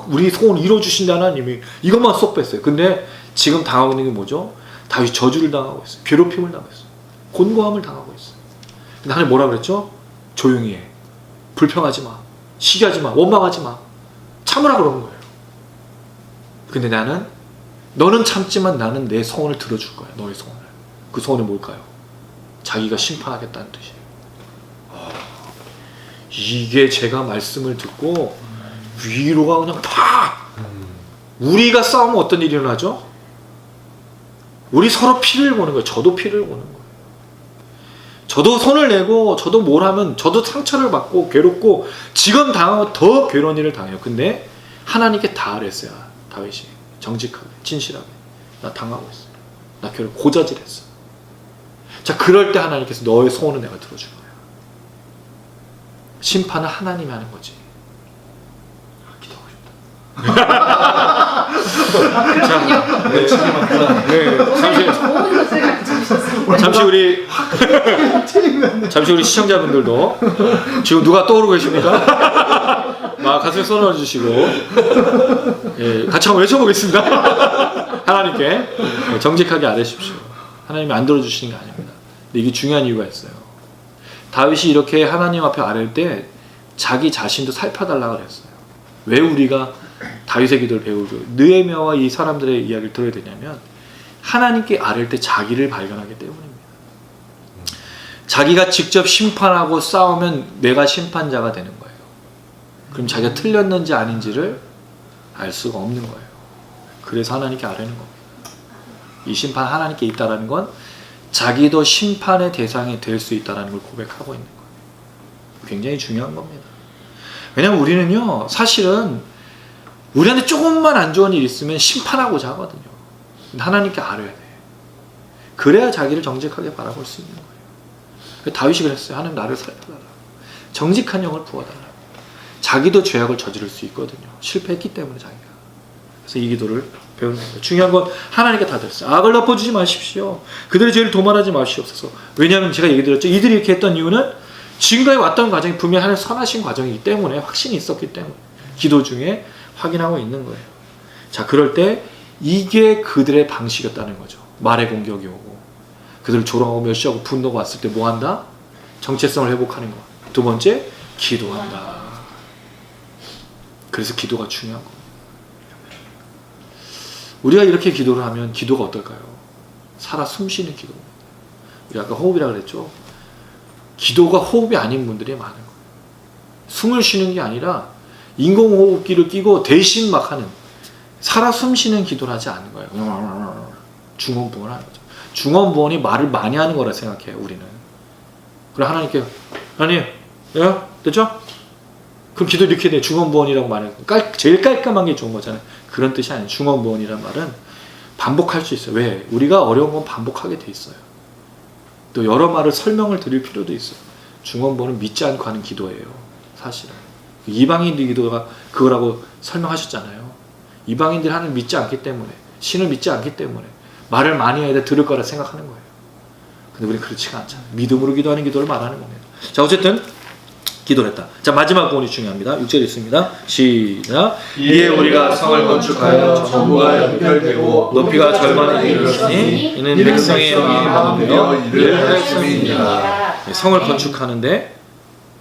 우리 소원을 이루어주신다 하나님이. 이것만 쏙 뺐어요. 근데 지금 당하고 있는 게 뭐죠? 다윗이 저주를 당하고 있어요. 괴롭힘을 당하고 있어요. 곤고함을 당하고 있어요. 근데 하나님 뭐라 그랬죠? 조용히 해. 불평하지 마. 시기하지 마. 원망하지 마. 참으라 그러는 거예요. 근데 너는 참지만 나는 내 소원을 들어줄 거야. 너의 소원을. 그 소원이 뭘까요? 자기가 심판하겠다는 뜻이에요. 이게 제가 말씀을 듣고 위로가 그냥 팍! 우리가 싸우면 어떤 일이 일어나죠? 우리 서로 피를 보는 거예요. 저도 피를 보는 거예요. 저도 손을 내고 저도 뭘 하면 저도 상처를 받고 괴롭고 지금 당하고 더 괴로운 일을 당해요. 근데 하나님께 다 그랬어요. 다윗이 정직하게 진실하게 나 당하고 있어. 나 괴롭고 고자질했어. 자, 그럴 때 하나님께서 너의 소원은 내가 들어줄 거야. 심판은 하나님이 하는 거지. 기도하고 싶다. 자, 좋은 것을 가르쳐주셨어요. 잠시 우리 시청자분들도 지금 누가 떠오르고 계십니까? 막 가슴에 손을 얹으시고 같이 한번 외쳐보겠습니다. 하나님께 정직하게 아뢰십시오. 하나님이 안 들어주시는 게 아닙니다. 근데 이게 중요한 이유가 있어요. 다윗이 이렇게 하나님 앞에 아뢰일 때 자기 자신도 살펴달라고 그랬어요. 왜 우리가 다윗의 기도를 배우고 느헤미야와 이 사람들의 이야기를 들어야 되냐면 하나님께 아뢰일 때 자기를 발견하기 때문입니다. 자기가 직접 심판하고 싸우면 내가 심판자가 되는 거예요. 그럼 자기가 틀렸는지 아닌지를 알 수가 없는 거예요. 그래서 하나님께 아뢰는 겁니다. 이 심판 하나님께 있다라는 건 자기도 심판의 대상이 될 수 있다는 걸 고백하고 있는 거예요. 굉장히 중요한 겁니다. 왜냐면 우리는요, 사실은 우리한테 조금만 안 좋은 일 있으면 심판하고자 하거든요. 근데 하나님께 아뢰야 돼. 그래야 자기를 정직하게 바라볼 수 있는 거예요. 다윗이 그랬어요. 하나님 나를 살펴달라. 정직한 영을 부어달라. 자기도 죄악을 저지를 수 있거든요. 실패했기 때문에 자기가. 그래서 이 기도를 배우는 거예요. 중요한 건 하나님께 다 드렸어요. 악을 덮어주지 마십시오. 그들의 죄를 도말하지 마시옵소서. 왜냐하면 제가 얘기 드렸죠. 이들이 이렇게 했던 이유는 지금까지 왔던 과정이 분명히 하나님 선하신 과정이기 때문에 확신이 있었기 때문에 기도 중에 확인하고 있는 거예요. 자, 그럴 때 이게 그들의 방식이었다는 거죠. 말의 공격이 오고 그들을 조롱하고 멸시하고 분노가 왔을 때 뭐 한다? 정체성을 회복하는 거. 두 번째, 기도한다. 그래서 기도가 중요한 겁니다. 우리가 이렇게 기도를 하면 기도가 어떨까요? 살아 숨쉬는 기도. 우리 아까 호흡이라고 그랬죠? 기도가 호흡이 아닌 분들이 많은 거예요. 숨을 쉬는 게 아니라 인공호흡기를 끼고 대신 막 하는, 살아 숨쉬는 기도를 하지 않는 거예요. 중언부언을 하는 거죠. 중언부언이 말을 많이 하는 거라 생각해요, 우리는. 그래, 하나님께, 하나님, 야, 됐죠? 그럼 기도 이렇게 돼. 중언부언이라고 말해요. 제일 깔끔한 게 좋은 거잖아요. 그런 뜻이 아니에요. 중언부언이란 말은 반복할 수 있어요. 왜? 우리가 어려운 건 반복하게 돼 있어요. 또 여러 말을 설명을 드릴 필요도 있어요. 중언부언은 믿지 않고 하는 기도예요. 사실은. 이방인들 기도가 그거라고 설명하셨잖아요. 이방인들이 하나님을 믿지 않기 때문에, 신을 믿지 않기 때문에 말을 많이 해야 돼 들을 거라 생각하는 거예요. 근데 우리는 그렇지가 않잖아요. 믿음으로 기도하는 기도를 말하는 겁니다. 자, 어쨌든 기도를 했다. 자, 마지막 부분이 중요합니다. 6절 있습니다. 시작. 이에 우리가 성을 건축하여 전부가 연결되고 높이가 절반에 이르렀으니 이는 백성의 영이 마음되어 이를 하였음이니라. 성을 건축하는데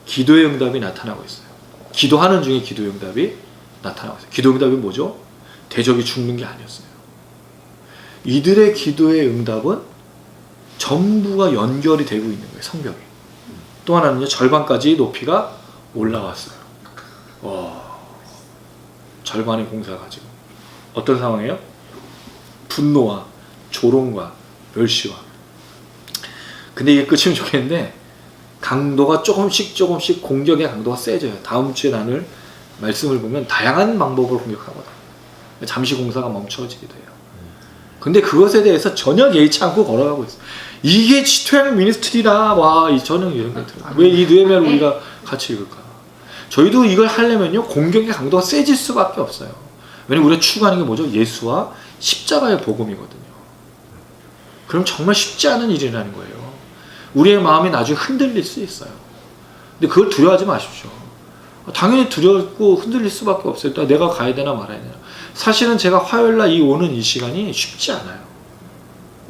기도의 응답이 나타나고 있어요. 기도하는 중에 기도의 응답이 나타나고 있어요. 기도의 응답이 뭐죠? 대적이 죽는 게 아니었어요. 이들의 기도의 응답은 전부가 연결이 되고 있는 거예요. 성벽이. 또 하나는요, 절반까지 높이가 올라왔어요. 와, 절반의 공사가 지금 어떤 상황이에요? 분노와 조롱과 멸시와. 근데 이게 끝이면 좋겠는데 강도가 조금씩 공격의 강도가 세져요. 다음 주에 나눌 말씀을 보면 다양한 방법으로 공격하거든요. 잠시 공사가 멈춰지기도 해요. 근데 그것에 대해서 전혀 예의치 않고 걸어가고 있어요. 이게 치토양 미니스트리라. 와, 저는 이런 거 들어요. 왜 이 느헤미야를 우리가 같이 읽을까? 저희도 이걸 하려면요, 공격의 강도가 세질 수밖에 없어요. 왜냐면 우리가 추구하는 게 뭐죠? 예수와 십자가의 복음이거든요. 그럼 정말 쉽지 않은 일이라는 거예요. 우리의 마음이 나중에 흔들릴 수 있어요. 근데 그걸 두려워하지 마십시오. 당연히 두렵고 흔들릴 수밖에 없어요. 또 내가 가야 되나 말아야 되나. 사실은 제가 화요일날 오는 이 시간이 쉽지 않아요.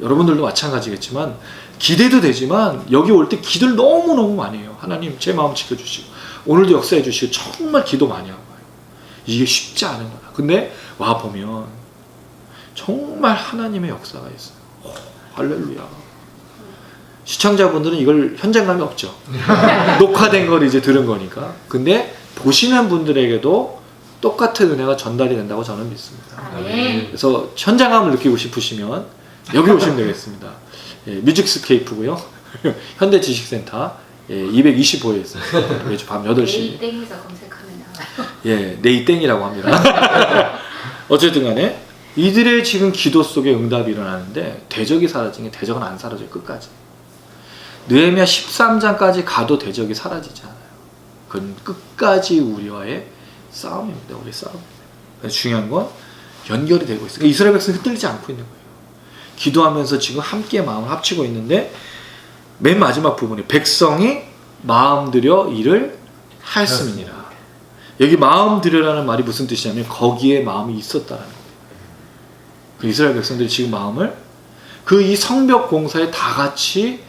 여러분들도 마찬가지겠지만 기대도 되지만 여기 올 때 기도를 너무너무 많이 해요. 하나님 제 마음 지켜주시고 오늘도 역사해 주시고 정말 기도 많이 하고 와요. 이게 쉽지 않은 거다. 근데 와보면 정말 하나님의 역사가 있어요. 오, 할렐루야. 시청자분들은 이걸 현장감이 없죠. 녹화된 걸 이제 들은 거니까. 근데 보시는 분들에게도 똑같은 은혜가 전달이 된다고 저는 믿습니다. 그래서 현장감을 느끼고 싶으시면 여기 오시면 되겠습니다. 예, 뮤직스케이프고요. 현대지식센터 225에 있습니다. 매주 밤 8시. 네이땡에서 검색하면 나와요. 예, 네이땡이라고 합니다. 어쨌든 간에 이들의 지금 기도 속에 응답이 일어나는데 대적이 사라진 게 대적은 안 사라져요. 끝까지. 느헤미야 13장까지 가도 대적이 사라지지 않아요. 그건 끝까지 우리와의 싸움입니다. 우리의 싸움입니다. 중요한 건 연결이 되고 있어요. 이스라엘 백성이 흔들리지 않고 있는 거예요. 기도하면서 지금 함께 마음을 합치고 있는데 맨 마지막 부분에 백성이 마음 들여 일을 하였음이니라. 여기 마음 들여라는 말이 무슨 뜻이냐면 거기에 마음이 있었다라는 거예요. 그 이스라엘 백성들이 지금 마음을 그 이 성벽 공사에 다 같이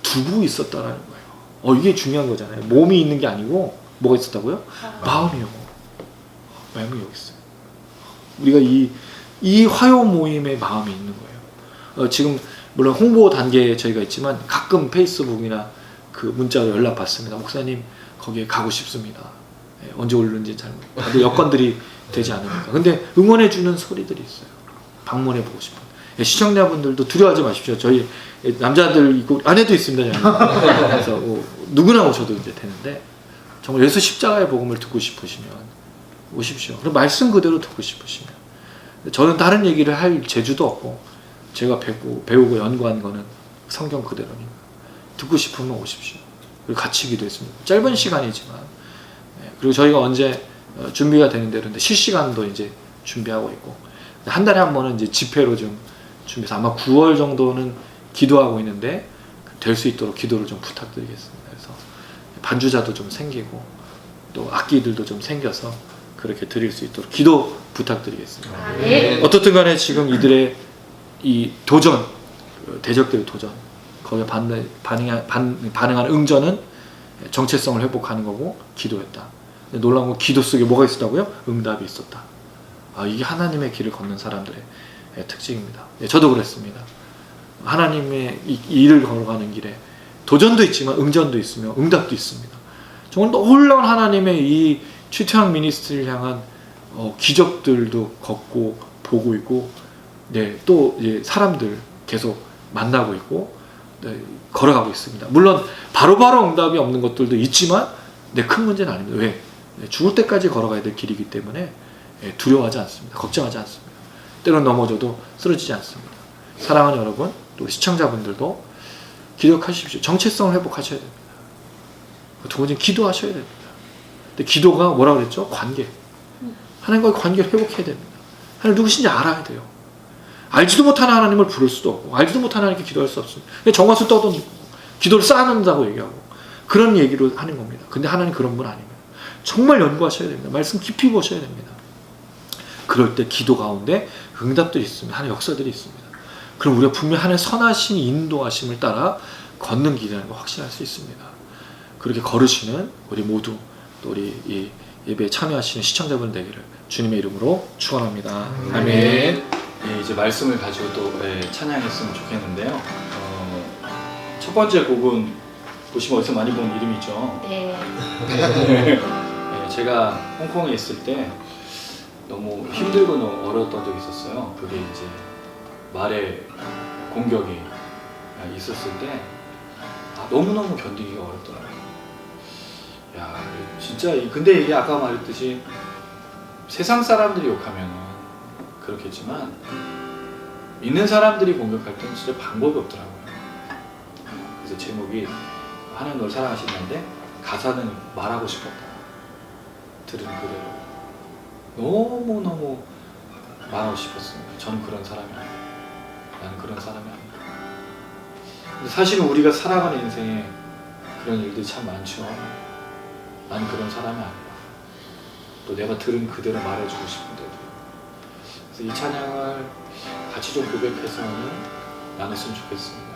두고 있었다라는 거예요. 이게 중요한 거잖아요. 몸이 있는 게 아니고 뭐가 있었다고요? 마음이요. 마음이 여기 있어요. 우리가 이 화요 모임에 마음이 있는 거예요. 지금 물론 홍보 단계에 저희가 있지만 가끔 페이스북이나 그 문자로 연락 받습니다. 목사님 거기에 가고 싶습니다. 언제 오르는지 잘 모르겠어요. 다들 여건들이 되지 않으니까. 근데 응원해주는 소리들이 있어요. 방문해보고 싶은. 시청자분들도 두려워하지 마십시오. 저희 남자들 있고 아내도 있습니다. 그래서 누구나 오셔도 이제 되는데 정말 예수 십자가의 복음을 듣고 싶으시면 오십시오. 그럼 말씀 그대로 듣고 싶으시면. 저는 다른 얘기를 할 재주도 없고 제가 배우고 연구한 거는 성경 그대로니까 듣고 싶으면 오십시오. 그리고 같이 기도했습니다. 짧은 시간이지만 그리고 저희가 언제 준비가 되는 대로 실시간도 이제 준비하고 있고 한 달에 한 번은 이제 집회로 좀 준비해서 아마 9월 정도는 기도하고 있는데 될 수 있도록 기도를 좀 부탁드리겠습니다. 그래서 반주자도 좀 생기고 또 악기들도 좀 생겨서 그렇게 드릴 수 있도록 기도 부탁드리겠습니다. 네. 어떻든 간에 지금 이들의 이 도전, 대적들의 도전, 거기에 반응한 응전은 정체성을 회복하는 거고 기도였다. 근데 놀라운 건 기도 속에 뭐가 있었다고요? 응답이 있었다. 이게 하나님의 길을 걷는 사람들의 특징입니다. 저도 그랬습니다. 하나님의 이 일을 걸어가는 길에 도전도 있지만 응전도 있으며 응답도 있습니다. 정말 놀라운 하나님의 이 최태양 미니스트리를 향한 기적들도 걷고 보고 있고, 또 이제 사람들 계속 만나고 있고, 걸어가고 있습니다. 물론 바로바로 응답이 없는 것들도 있지만, 큰 문제는 아닙니다. 왜? 죽을 때까지 걸어가야 될 길이기 때문에 두려워하지 않습니다. 걱정하지 않습니다. 때론 넘어져도 쓰러지지 않습니다. 사랑하는 여러분, 또 우리 시청자분들도 기도하십시오. 정체성을 회복하셔야 됩니다. 두 번째는 기도하셔야 됩니다. 근데 기도가 뭐라 그랬죠? 관계. 하나님과의 관계를 회복해야 됩니다. 하나님 누구신지 알아야 돼요. 알지도 못하는 하나님을 부를 수도 없고, 알지도 못하는 하나님께 기도할 수 없습니다. 정화수 떠던지고 기도를 쌓아놓는다고 얘기하고 그런 얘기로 하는 겁니다. 근데 하나님 그런 분 아닙니다. 정말 연구하셔야 됩니다. 말씀 깊이 보셔야 됩니다. 그럴 때 기도 가운데 응답들이 있습니다. 하나님의 역사들이 있습니다. 그럼 우리가 분명히 하나님의 선하신 인도하심을 따라 걷는 길이라는 걸 확신할 수 있습니다. 그렇게 걸으시는 우리 모두, 또 우리 이 예배에 참여하시는 시청자분 되기를 주님의 이름으로 축원합니다. 아멘. 이제 말씀을 가지고 또 찬양했으면 좋겠는데요. 첫 번째 곡은 보시면 어디서 많이 본 이름이죠. 네. 제가 홍콩에 있을 때 너무 힘들고 너무 어려웠던 적이 있었어요. 그게 이제 말의 공격이 있었을 때 너무너무 견디기가 어렵더라고요. 진짜 근데 이게 아까 말했듯이 세상 사람들이 욕하면은 그렇겠지만 믿는 사람들이 공격할 때는 진짜 방법이 없더라고요. 그래서 제목이 하나님 널 사랑하신다는데 가사는 말하고 싶었다. 들은 그대로 너무너무 말하고 싶었습니다. 저는 그런 사람이 아니다. 나는 그런 사람이 아니다. 근데 사실은 우리가 살아가는 인생에 그런 일들이 참 많죠. 나는 그런 사람이 아니다. 또 내가 들은 그대로 말해주고 싶은데도. 그래서 이 찬양을 같이 좀 고백해서는 나눴으면 좋겠습니다.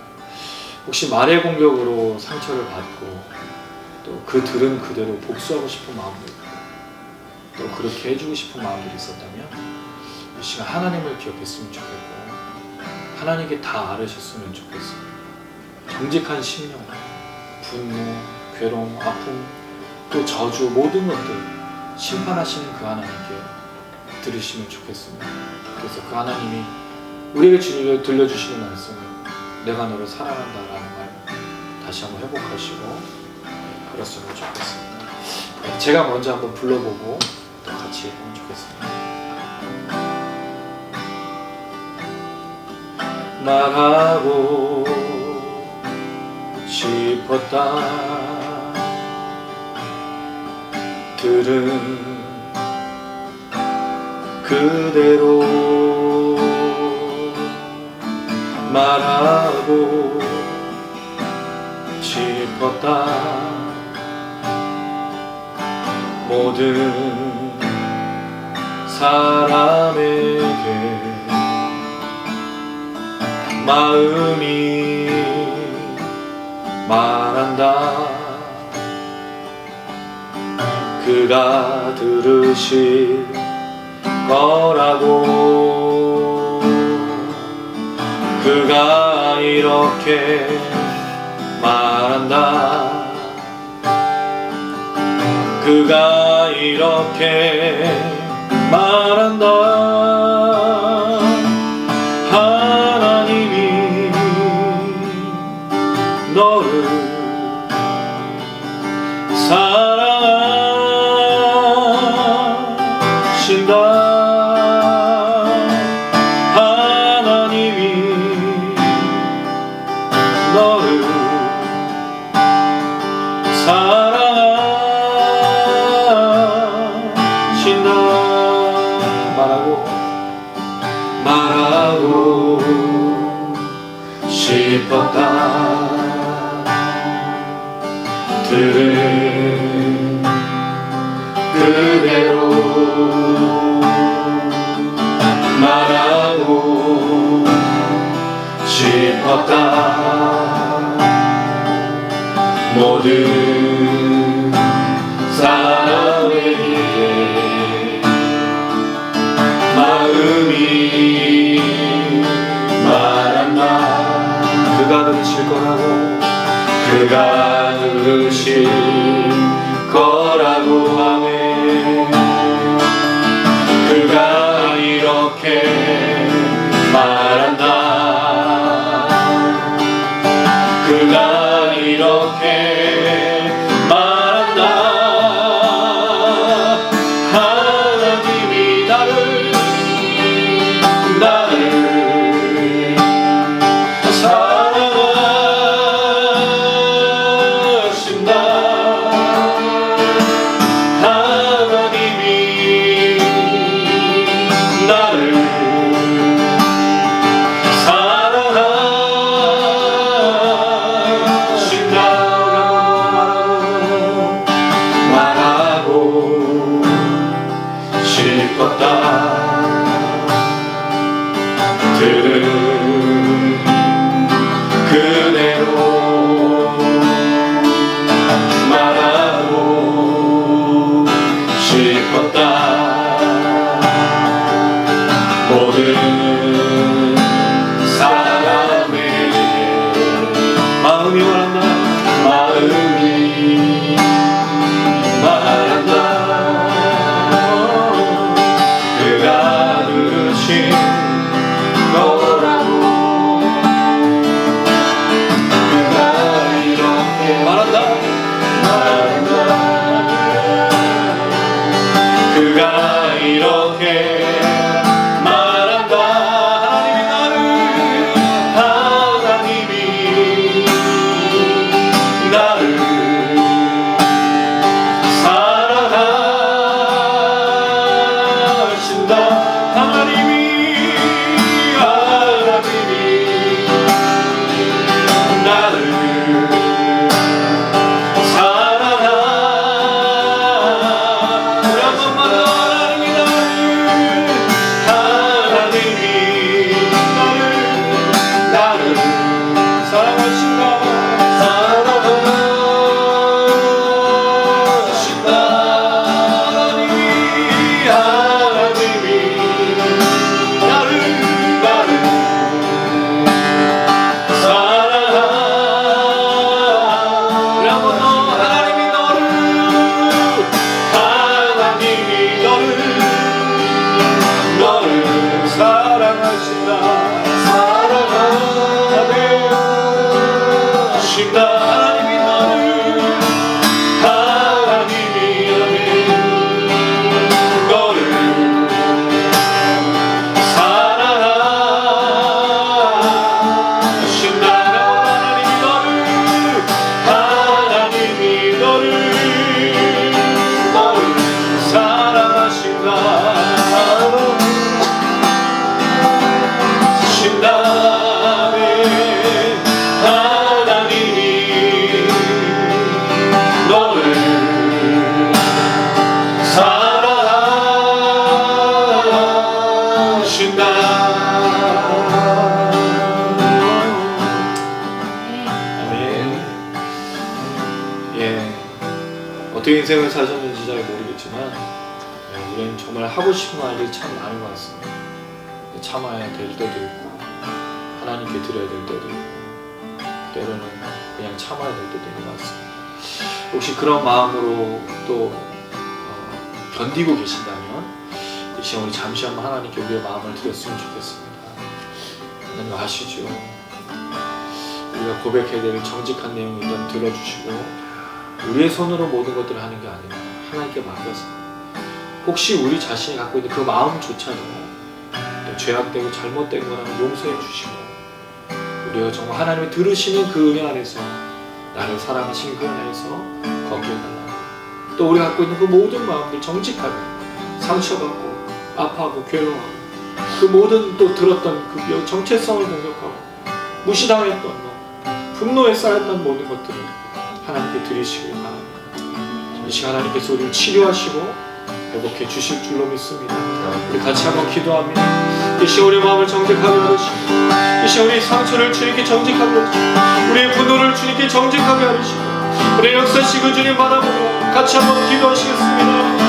혹시 말의 공격으로 상처를 받고 또 그 들은 그대로 복수하고 싶은 마음도 있고 또 그렇게 해주고 싶은 마음들이 있었다면 이 시간 하나님을 기억했으면 좋겠고 하나님께 다 아뢰셨으면 좋겠습니다. 정직한 심령, 분노, 괴로움, 아픔, 또 저주 모든 것들 심판하시는 그 하나님께 들으시면 좋겠습니다. 그래서 그 하나님이 우리에게 들려주시는 말씀은 내가 너를 사랑한다라는 말 다시 한번 회복하시고 그랬으면 좋겠습니다. 제가 먼저 한번 불러보고 또 같이 하면 좋겠습니다. 말하고 싶었다. 들은 그대로 말하고 싶었다. 모든 사람에게 마음이 말한다. 그가 들으실 거라고. 그가 이렇게 말한다. 그가 이렇게 말한다. 하나님이 너를 사랑하신다. 하나님이 너를 사랑하신다. 말하고 싶었다. 들은 그대로 모든 사람에게 마음이 말한다. 그가 들으실 거라고, 그가 들으실 거라고 하네. 그가 이렇게 말한다. 그가 이렇게 말한다. 하나님이 나를 사랑하신다. 하나님이 나를 말하고 싶었다. 들은 그대로 말하고 싶었다. 모든 사람에게 마음이 원한다. 마음이 말한다. 그가 들으신 거라고. 그가 이렇게 말한다. 그가 이렇게 말한다. 하나님이 나를 사랑하신다. 하나님이 나를 어떻게 인생을 사셨는지 잘 모르겠지만 우리는 정말 하고 싶은 말들이 참 많은 것 같습니다. 참아야 될 때도 있고 하나님께 드려야 될 때도 있고 때로는 그냥 참아야 될 때도 있는 것 같습니다. 혹시 그런 마음으로 또 견디고 계신다면 이 시간 우리 잠시 한번 하나님께 우리의 마음을 드렸으면 좋겠습니다. 하나님 아시죠? 우리가 고백해야 될 정직한 내용 일단 들어주시고 우리의 손으로 모든 것들을 하는 게 아니라 하나님께 맡겨서 혹시 우리 자신이 갖고 있는 그 마음조차도 죄악되고 잘못된 거라면 용서해 주시고 우리가 정말 하나님이 들으시는 그 은혜 안에서 나를 사랑하시는 그 은혜 안에서 걷게 해달라고 또 우리가 갖고 있는 그 모든 마음들 정직하게 상처받고 아파하고 괴로워하고 그 모든 또 들었던 그 정체성을 공격하고 무시당했던 것 분노에 쌓였던 모든 것들을 하나님께 드리시길 바랍니다. 이 시간 하나님께서 우리를 치료하시고 회복해 주실 줄로 믿습니다. 우리 같이 한번 기도합니다. 이 시간 우리의 마음을 정직하게 하시고 이 시간 우리의 상처를 주님께 정직하게 하시고 우리의 분노를 주님께 정직하게 하시고 우리 역사시고 주님 바라보고 같이 한번 기도하시겠습니다.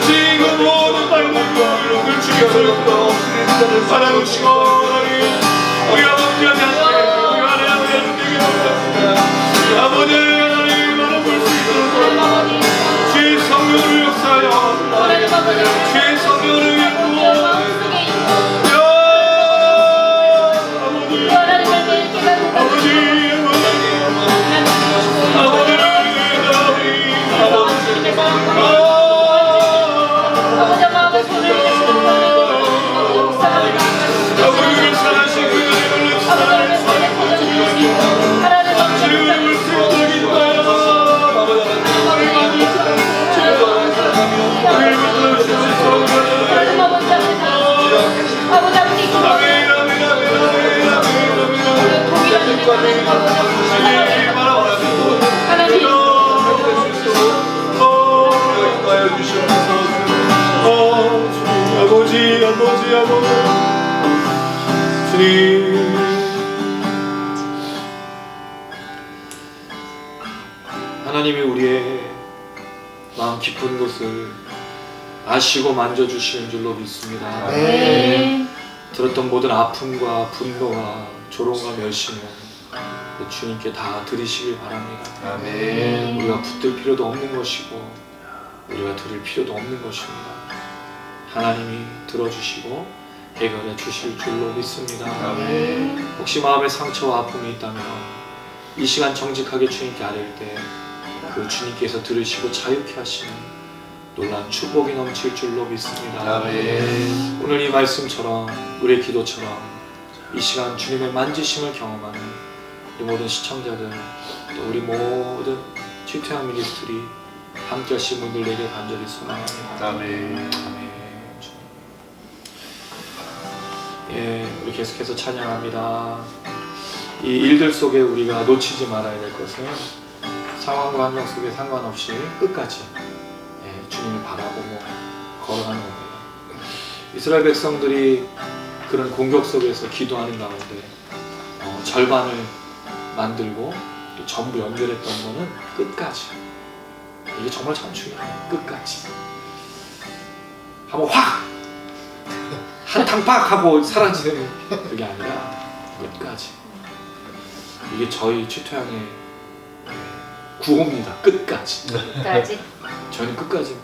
지금 모든 발목을 죽여서 바라보시고 우리 아버지 아버지 하나님 바라볼 수 있도록 주의 성령을 역사하여 주의 성령을 믿고 하나님이 우리의 마음 깊은 곳을 아시고 만져주시는 줄로 믿습니다. 네. 들었던 모든 아픔과 분노와 조롱과 멸시는 주님께 다 드리시길 바랍니다. 아멘. 우리가 붙들 필요도 없는 것이고 우리가 들을 필요도 없는 것입니다. 하나님이 들어주시고 해결해 주실 줄로 믿습니다. 아멘. 혹시 마음에 상처와 아픔이 있다면 이 시간 정직하게 주님께 아뢰일 때 그 주님께서 들으시고 자유케 하시는 놀라운 축복이 넘칠 줄로 믿습니다. 아멘. 오늘 이 말씀처럼 우리의 기도처럼 이 시간 주님의 만지심을 경험하는 이 모든 시청자들 또 우리 모든 취태양 미니스트리 함께 하신 분들에게 간절히 소망합니다. 아멘. 아멘. 예, 우리 계속해서 찬양합니다. 이 일들 속에 우리가 놓치지 말아야 될 것은 상황과 환경 속에 상관없이 끝까지 주님을 바라보고 걸어가는 겁니다. 이스라엘 백성들이 그런 공격 속에서 기도하는 가운데 절반을 만들고 또 전부 연결했던 것은 끝까지. 이게 정말 참 중요해요. 끝까지. 한번 확! 한탕 팍! 하고 사라지는 그게 아니라 끝까지. 이게 저희 취토양의 구호입니다. 끝까지. 끝까지. 저희는 끝까지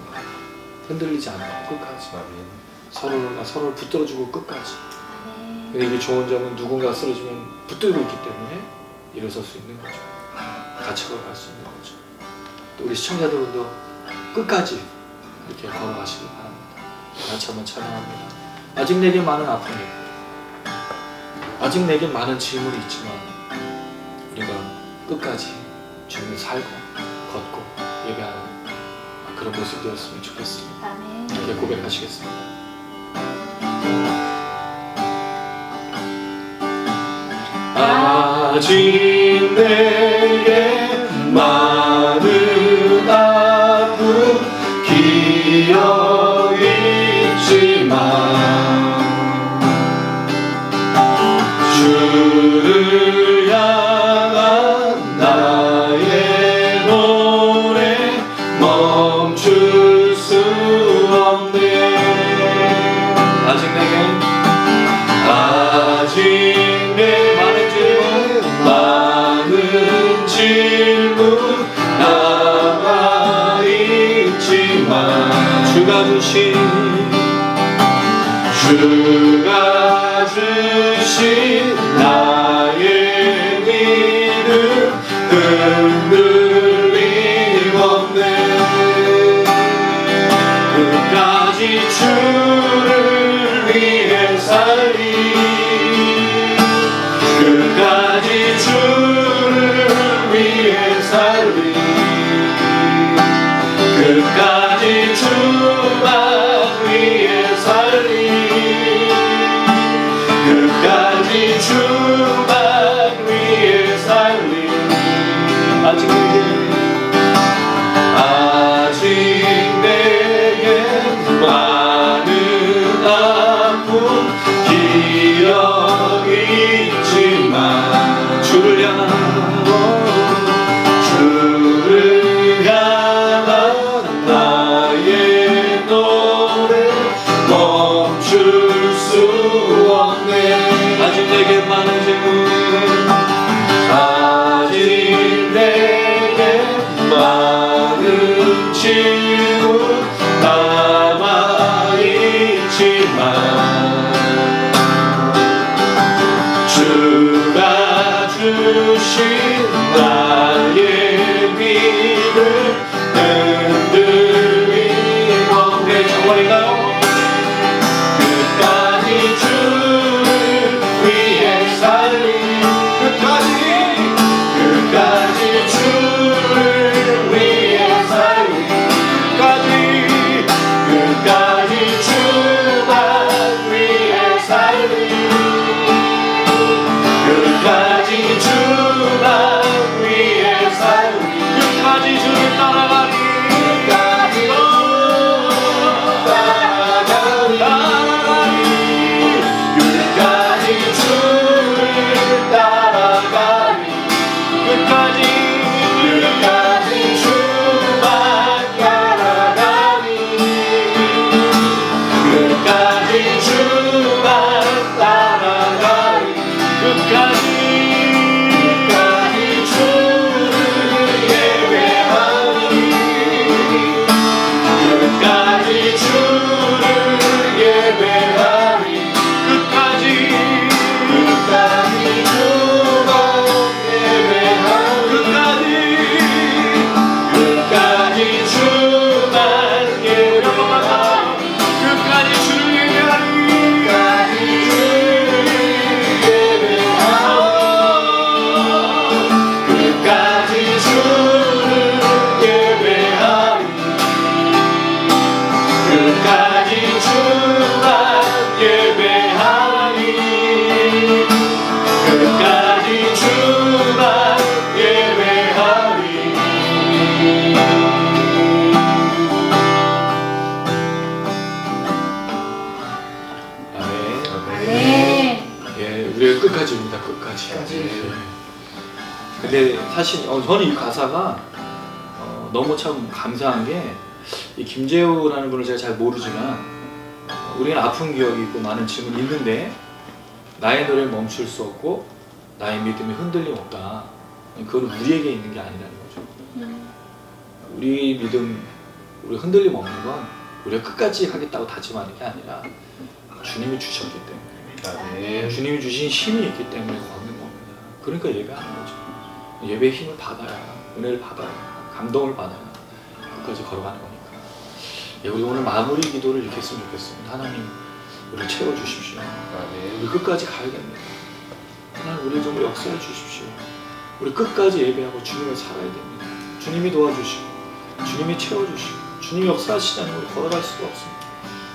흔들리지 않고 끝까지. 서로가 서로를 붙들어주고 끝까지. 근데 이게 좋은 점은 누군가 쓰러지면 붙들고 있기 때문에 일어설 수 있는 거죠. 같이 걸어갈 수 있는 거죠. 또 우리 시청자들도 끝까지 이렇게 걸어가시기 바랍니다. 같이 한번 찬양합니다. 아직 내게 많은 아픔이 있고 아직 내게 많은 질문이 있지만 우리가 끝까지 주님을 살고 걷고 예배하는 그런 모습 되었으면 좋겠습니다. 아멘. 이렇게 고백하시겠습니다. 아직 내게 많은 아픔 기억 있지만 주를 향한 나의 노래 멈출 수 없네. 아직 내 많은 질문 남아있지만 주가 주신 나의 믿음 흔들림 없네. 끝까지 주를 위해 살리 끝까지 주를 위해 살리 끝까지 주만 위해 살리 끝까지 주만 위해 살리 아직 내게 많은 아픔 기억 있지만 주를 향한 나의 노래 멈출 수 없네. 아직 내게 많은 질문 남아있지만 주가 주신 나의 믿음 흔들림 없네. 정말인가요? 끝까지 주를 위해 살리 끝까지 주를 위해 살리 끝까지 주만 위해 살리 끝까지 주만 위해 살리 끝까지 주를 따라가리 끝까지 주를 따라가리 끝까지 주만 따라가리 끝까지 주만 따라가리 끝까지 주를 예배하리 끝까지 주를 예배하리 끝까지 주만 예배하리 끝까지 주만 예배하리 끝까지 주를 예배하리 끝까지 주를 예배하리 끝까지 주만 예배하리 끝까지 주만 예배하리. 아멘. 아멘. 예, 우리가 끝까지입니다. 끝까지. 예. 근데 사실 저는 이 가사가 너무 참 감사한 게 이 김재우라는 분을 제가 잘 모르지만 우리는 아픈 기억이 있고 많은 질문이 있는데 나의 노래를 멈출 수 없고 나의 믿음이 흔들림 없다. 그건 우리에게 있는 게 아니라는 거죠. 우리 믿음, 우리 흔들림 없는 건 우리가 끝까지 하겠다고 다짐하는 게 아니라 주님이 주셨기 때문에 주님이 주신 힘이 있기 때문에 걷는 겁니다. 그러니까 예배하는 거죠. 예배의 힘을 받아야, 은혜를 받아야, 감동을 받아야 끝까지 걸어가는 거니까. 예, 우리 오늘 마무리 기도를 이렇게 했으면 좋겠습니다. 하나님, 우리를 채워주십시오. 우리 끝까지 가야됩니다. 하나님, 우리를 정말 역사해 주십시오. 우리 끝까지 예배하고 주님을 살아야 됩니다. 주님이 도와주시고 주님이 채워주시고 주님 역사하시지 않으면 우리 걸어갈 수가 없습니다.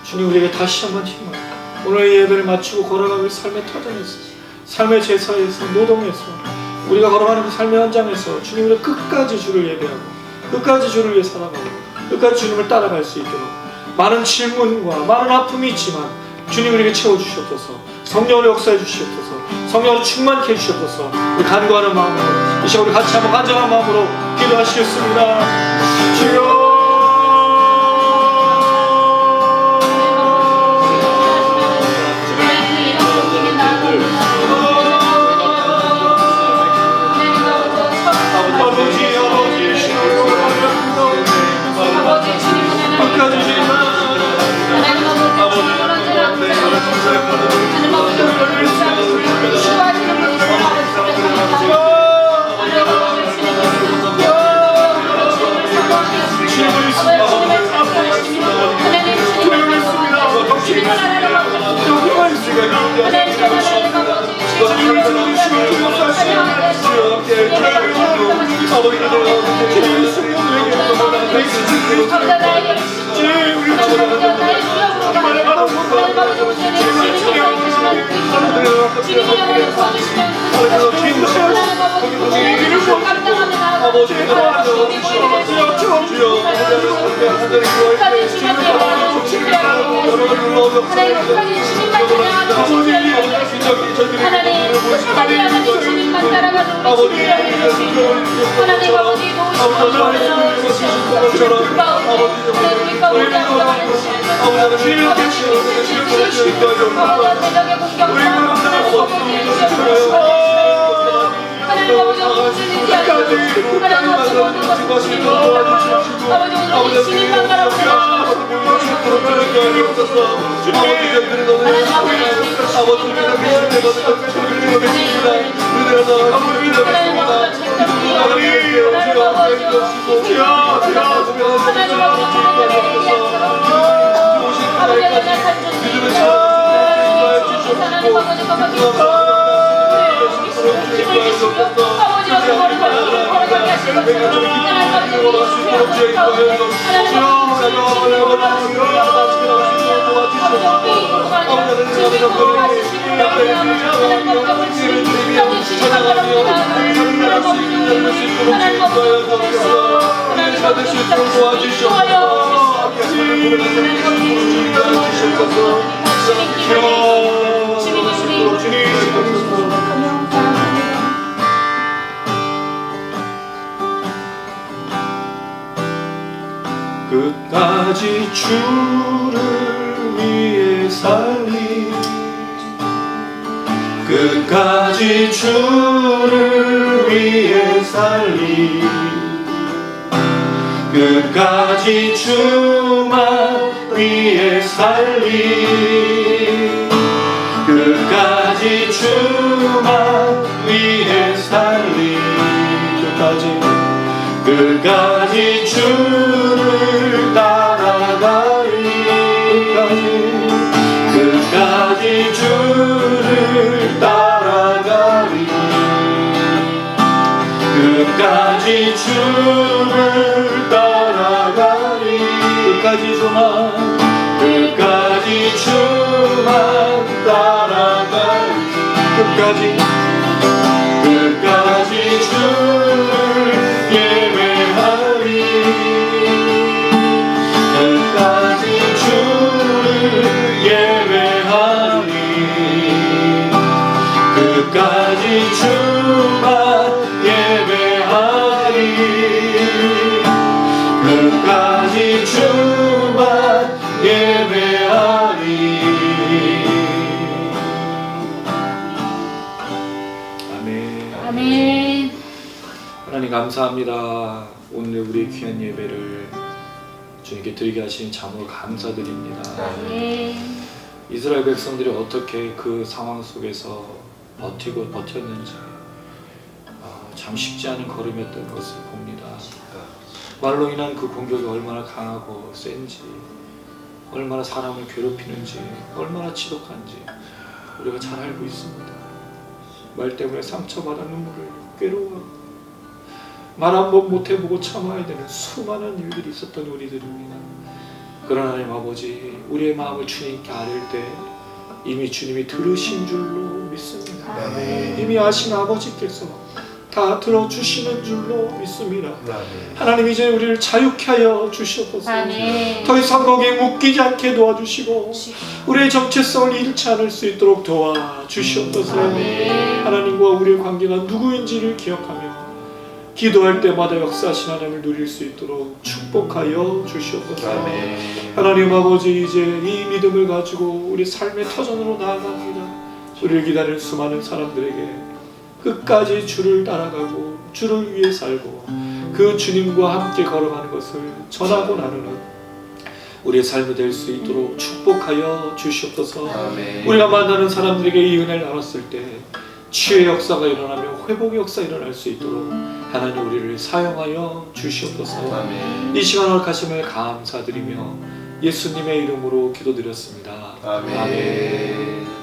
주님 우리에게 다시 한번 힘을, 오늘 예배를 마치고 걸어가는 삶의 터전에서, 삶의 제사에서, 노동에서, 우리가 걸어가는 그 삶의 현장에서 주님 우리 끝까지 주를 예배하고 끝까지 주를 위해 살아가고 끝까지 주님을 따라갈 수 있도록, 많은 질문과 많은 아픔이 있지만 주님 우리에게 채워주시옵소서. 성령으로 역사해 주시옵소서. 성령으로 충만케 해주시옵소서. 우리 간구하는 마음으로 이 시간 우리 같이 한번 간절한 마음으로 기도하시겠습니다. 주여, 끝까지 주를 위해 살리, 끝까지 주를 위해 살리, 끝까지 주만 위해 살리, 끝까지 주만 위해 살리, 끝까지 주를 따라가리, 끝까지 주를 따라가리, 끝까지 주를 따라가리, 끝까지 주만, 끝까지 주만 따라가리, 끝까지 주를 예배하리, 끝까지 주를 예배하리, 끝까지 주만 예배하리, 끝까지 주만 예배하리. 아멘. 아멘. 하나님 감사합니다. 오늘 우리의 귀한 예배를 주님께 드리게 하시니 참으로 감사드립니다. 아멘. 이스라엘 백성들이 어떻게 그 상황 속에서 버텼는지 참 쉽지 않은 걸음이었던 것을 봅니다. 말로 인한 그 공격이 얼마나 강하고 센지, 얼마나 사람을 괴롭히는지, 얼마나 지독한지 우리가 잘 알고 있습니다. 말 때문에 상처받아 눈물을 괴로워하고 말 한 번 못 해보고 참아야 되는 수많은 일들이 있었던 우리들입니다. 그러나 하나님 아버지, 우리의 마음을 주님께 아릴 때 이미 주님이 들으신 줄로 믿습니다. 아멘. 이미 아신 아버지께서 다 들어주시는 줄로 믿습니다. 아멘. 하나님 이제 우리를 자유케 하여 주시옵소서. 아멘. 더 이상 거기에 묶이지 않게 도와주시고 우리의 정체성을 잃지 않을 수 있도록 도와주시옵소서. 아멘. 하나님과 우리의 관계가 누구인지를 기억하며 기도할 때마다 역사하신 하나님을 누릴 수 있도록 축복하여 주시옵소서. 아멘. 하나님 아버지, 이제 이 믿음을 가지고 우리 삶의 터전으로 나아갑니다. 우리를 기다리는 수많은 사람들에게 끝까지 주를 따라가고 주를 위해 살고 그 주님과 함께 걸어가는 것을 전하고 나누는 우리의 삶이 될 수 있도록 축복하여 주시옵소서. 아멘. 우리가 만나는 사람들에게 이 은혜를 나눴을 때 치유의 역사가 일어나며 회복의 역사가 일어날 수 있도록 하나님 우리를 사용하여 주시옵소서. 아멘. 이 시간 허락하심을 감사드리며 예수님의 이름으로 기도드렸습니다. 아멘.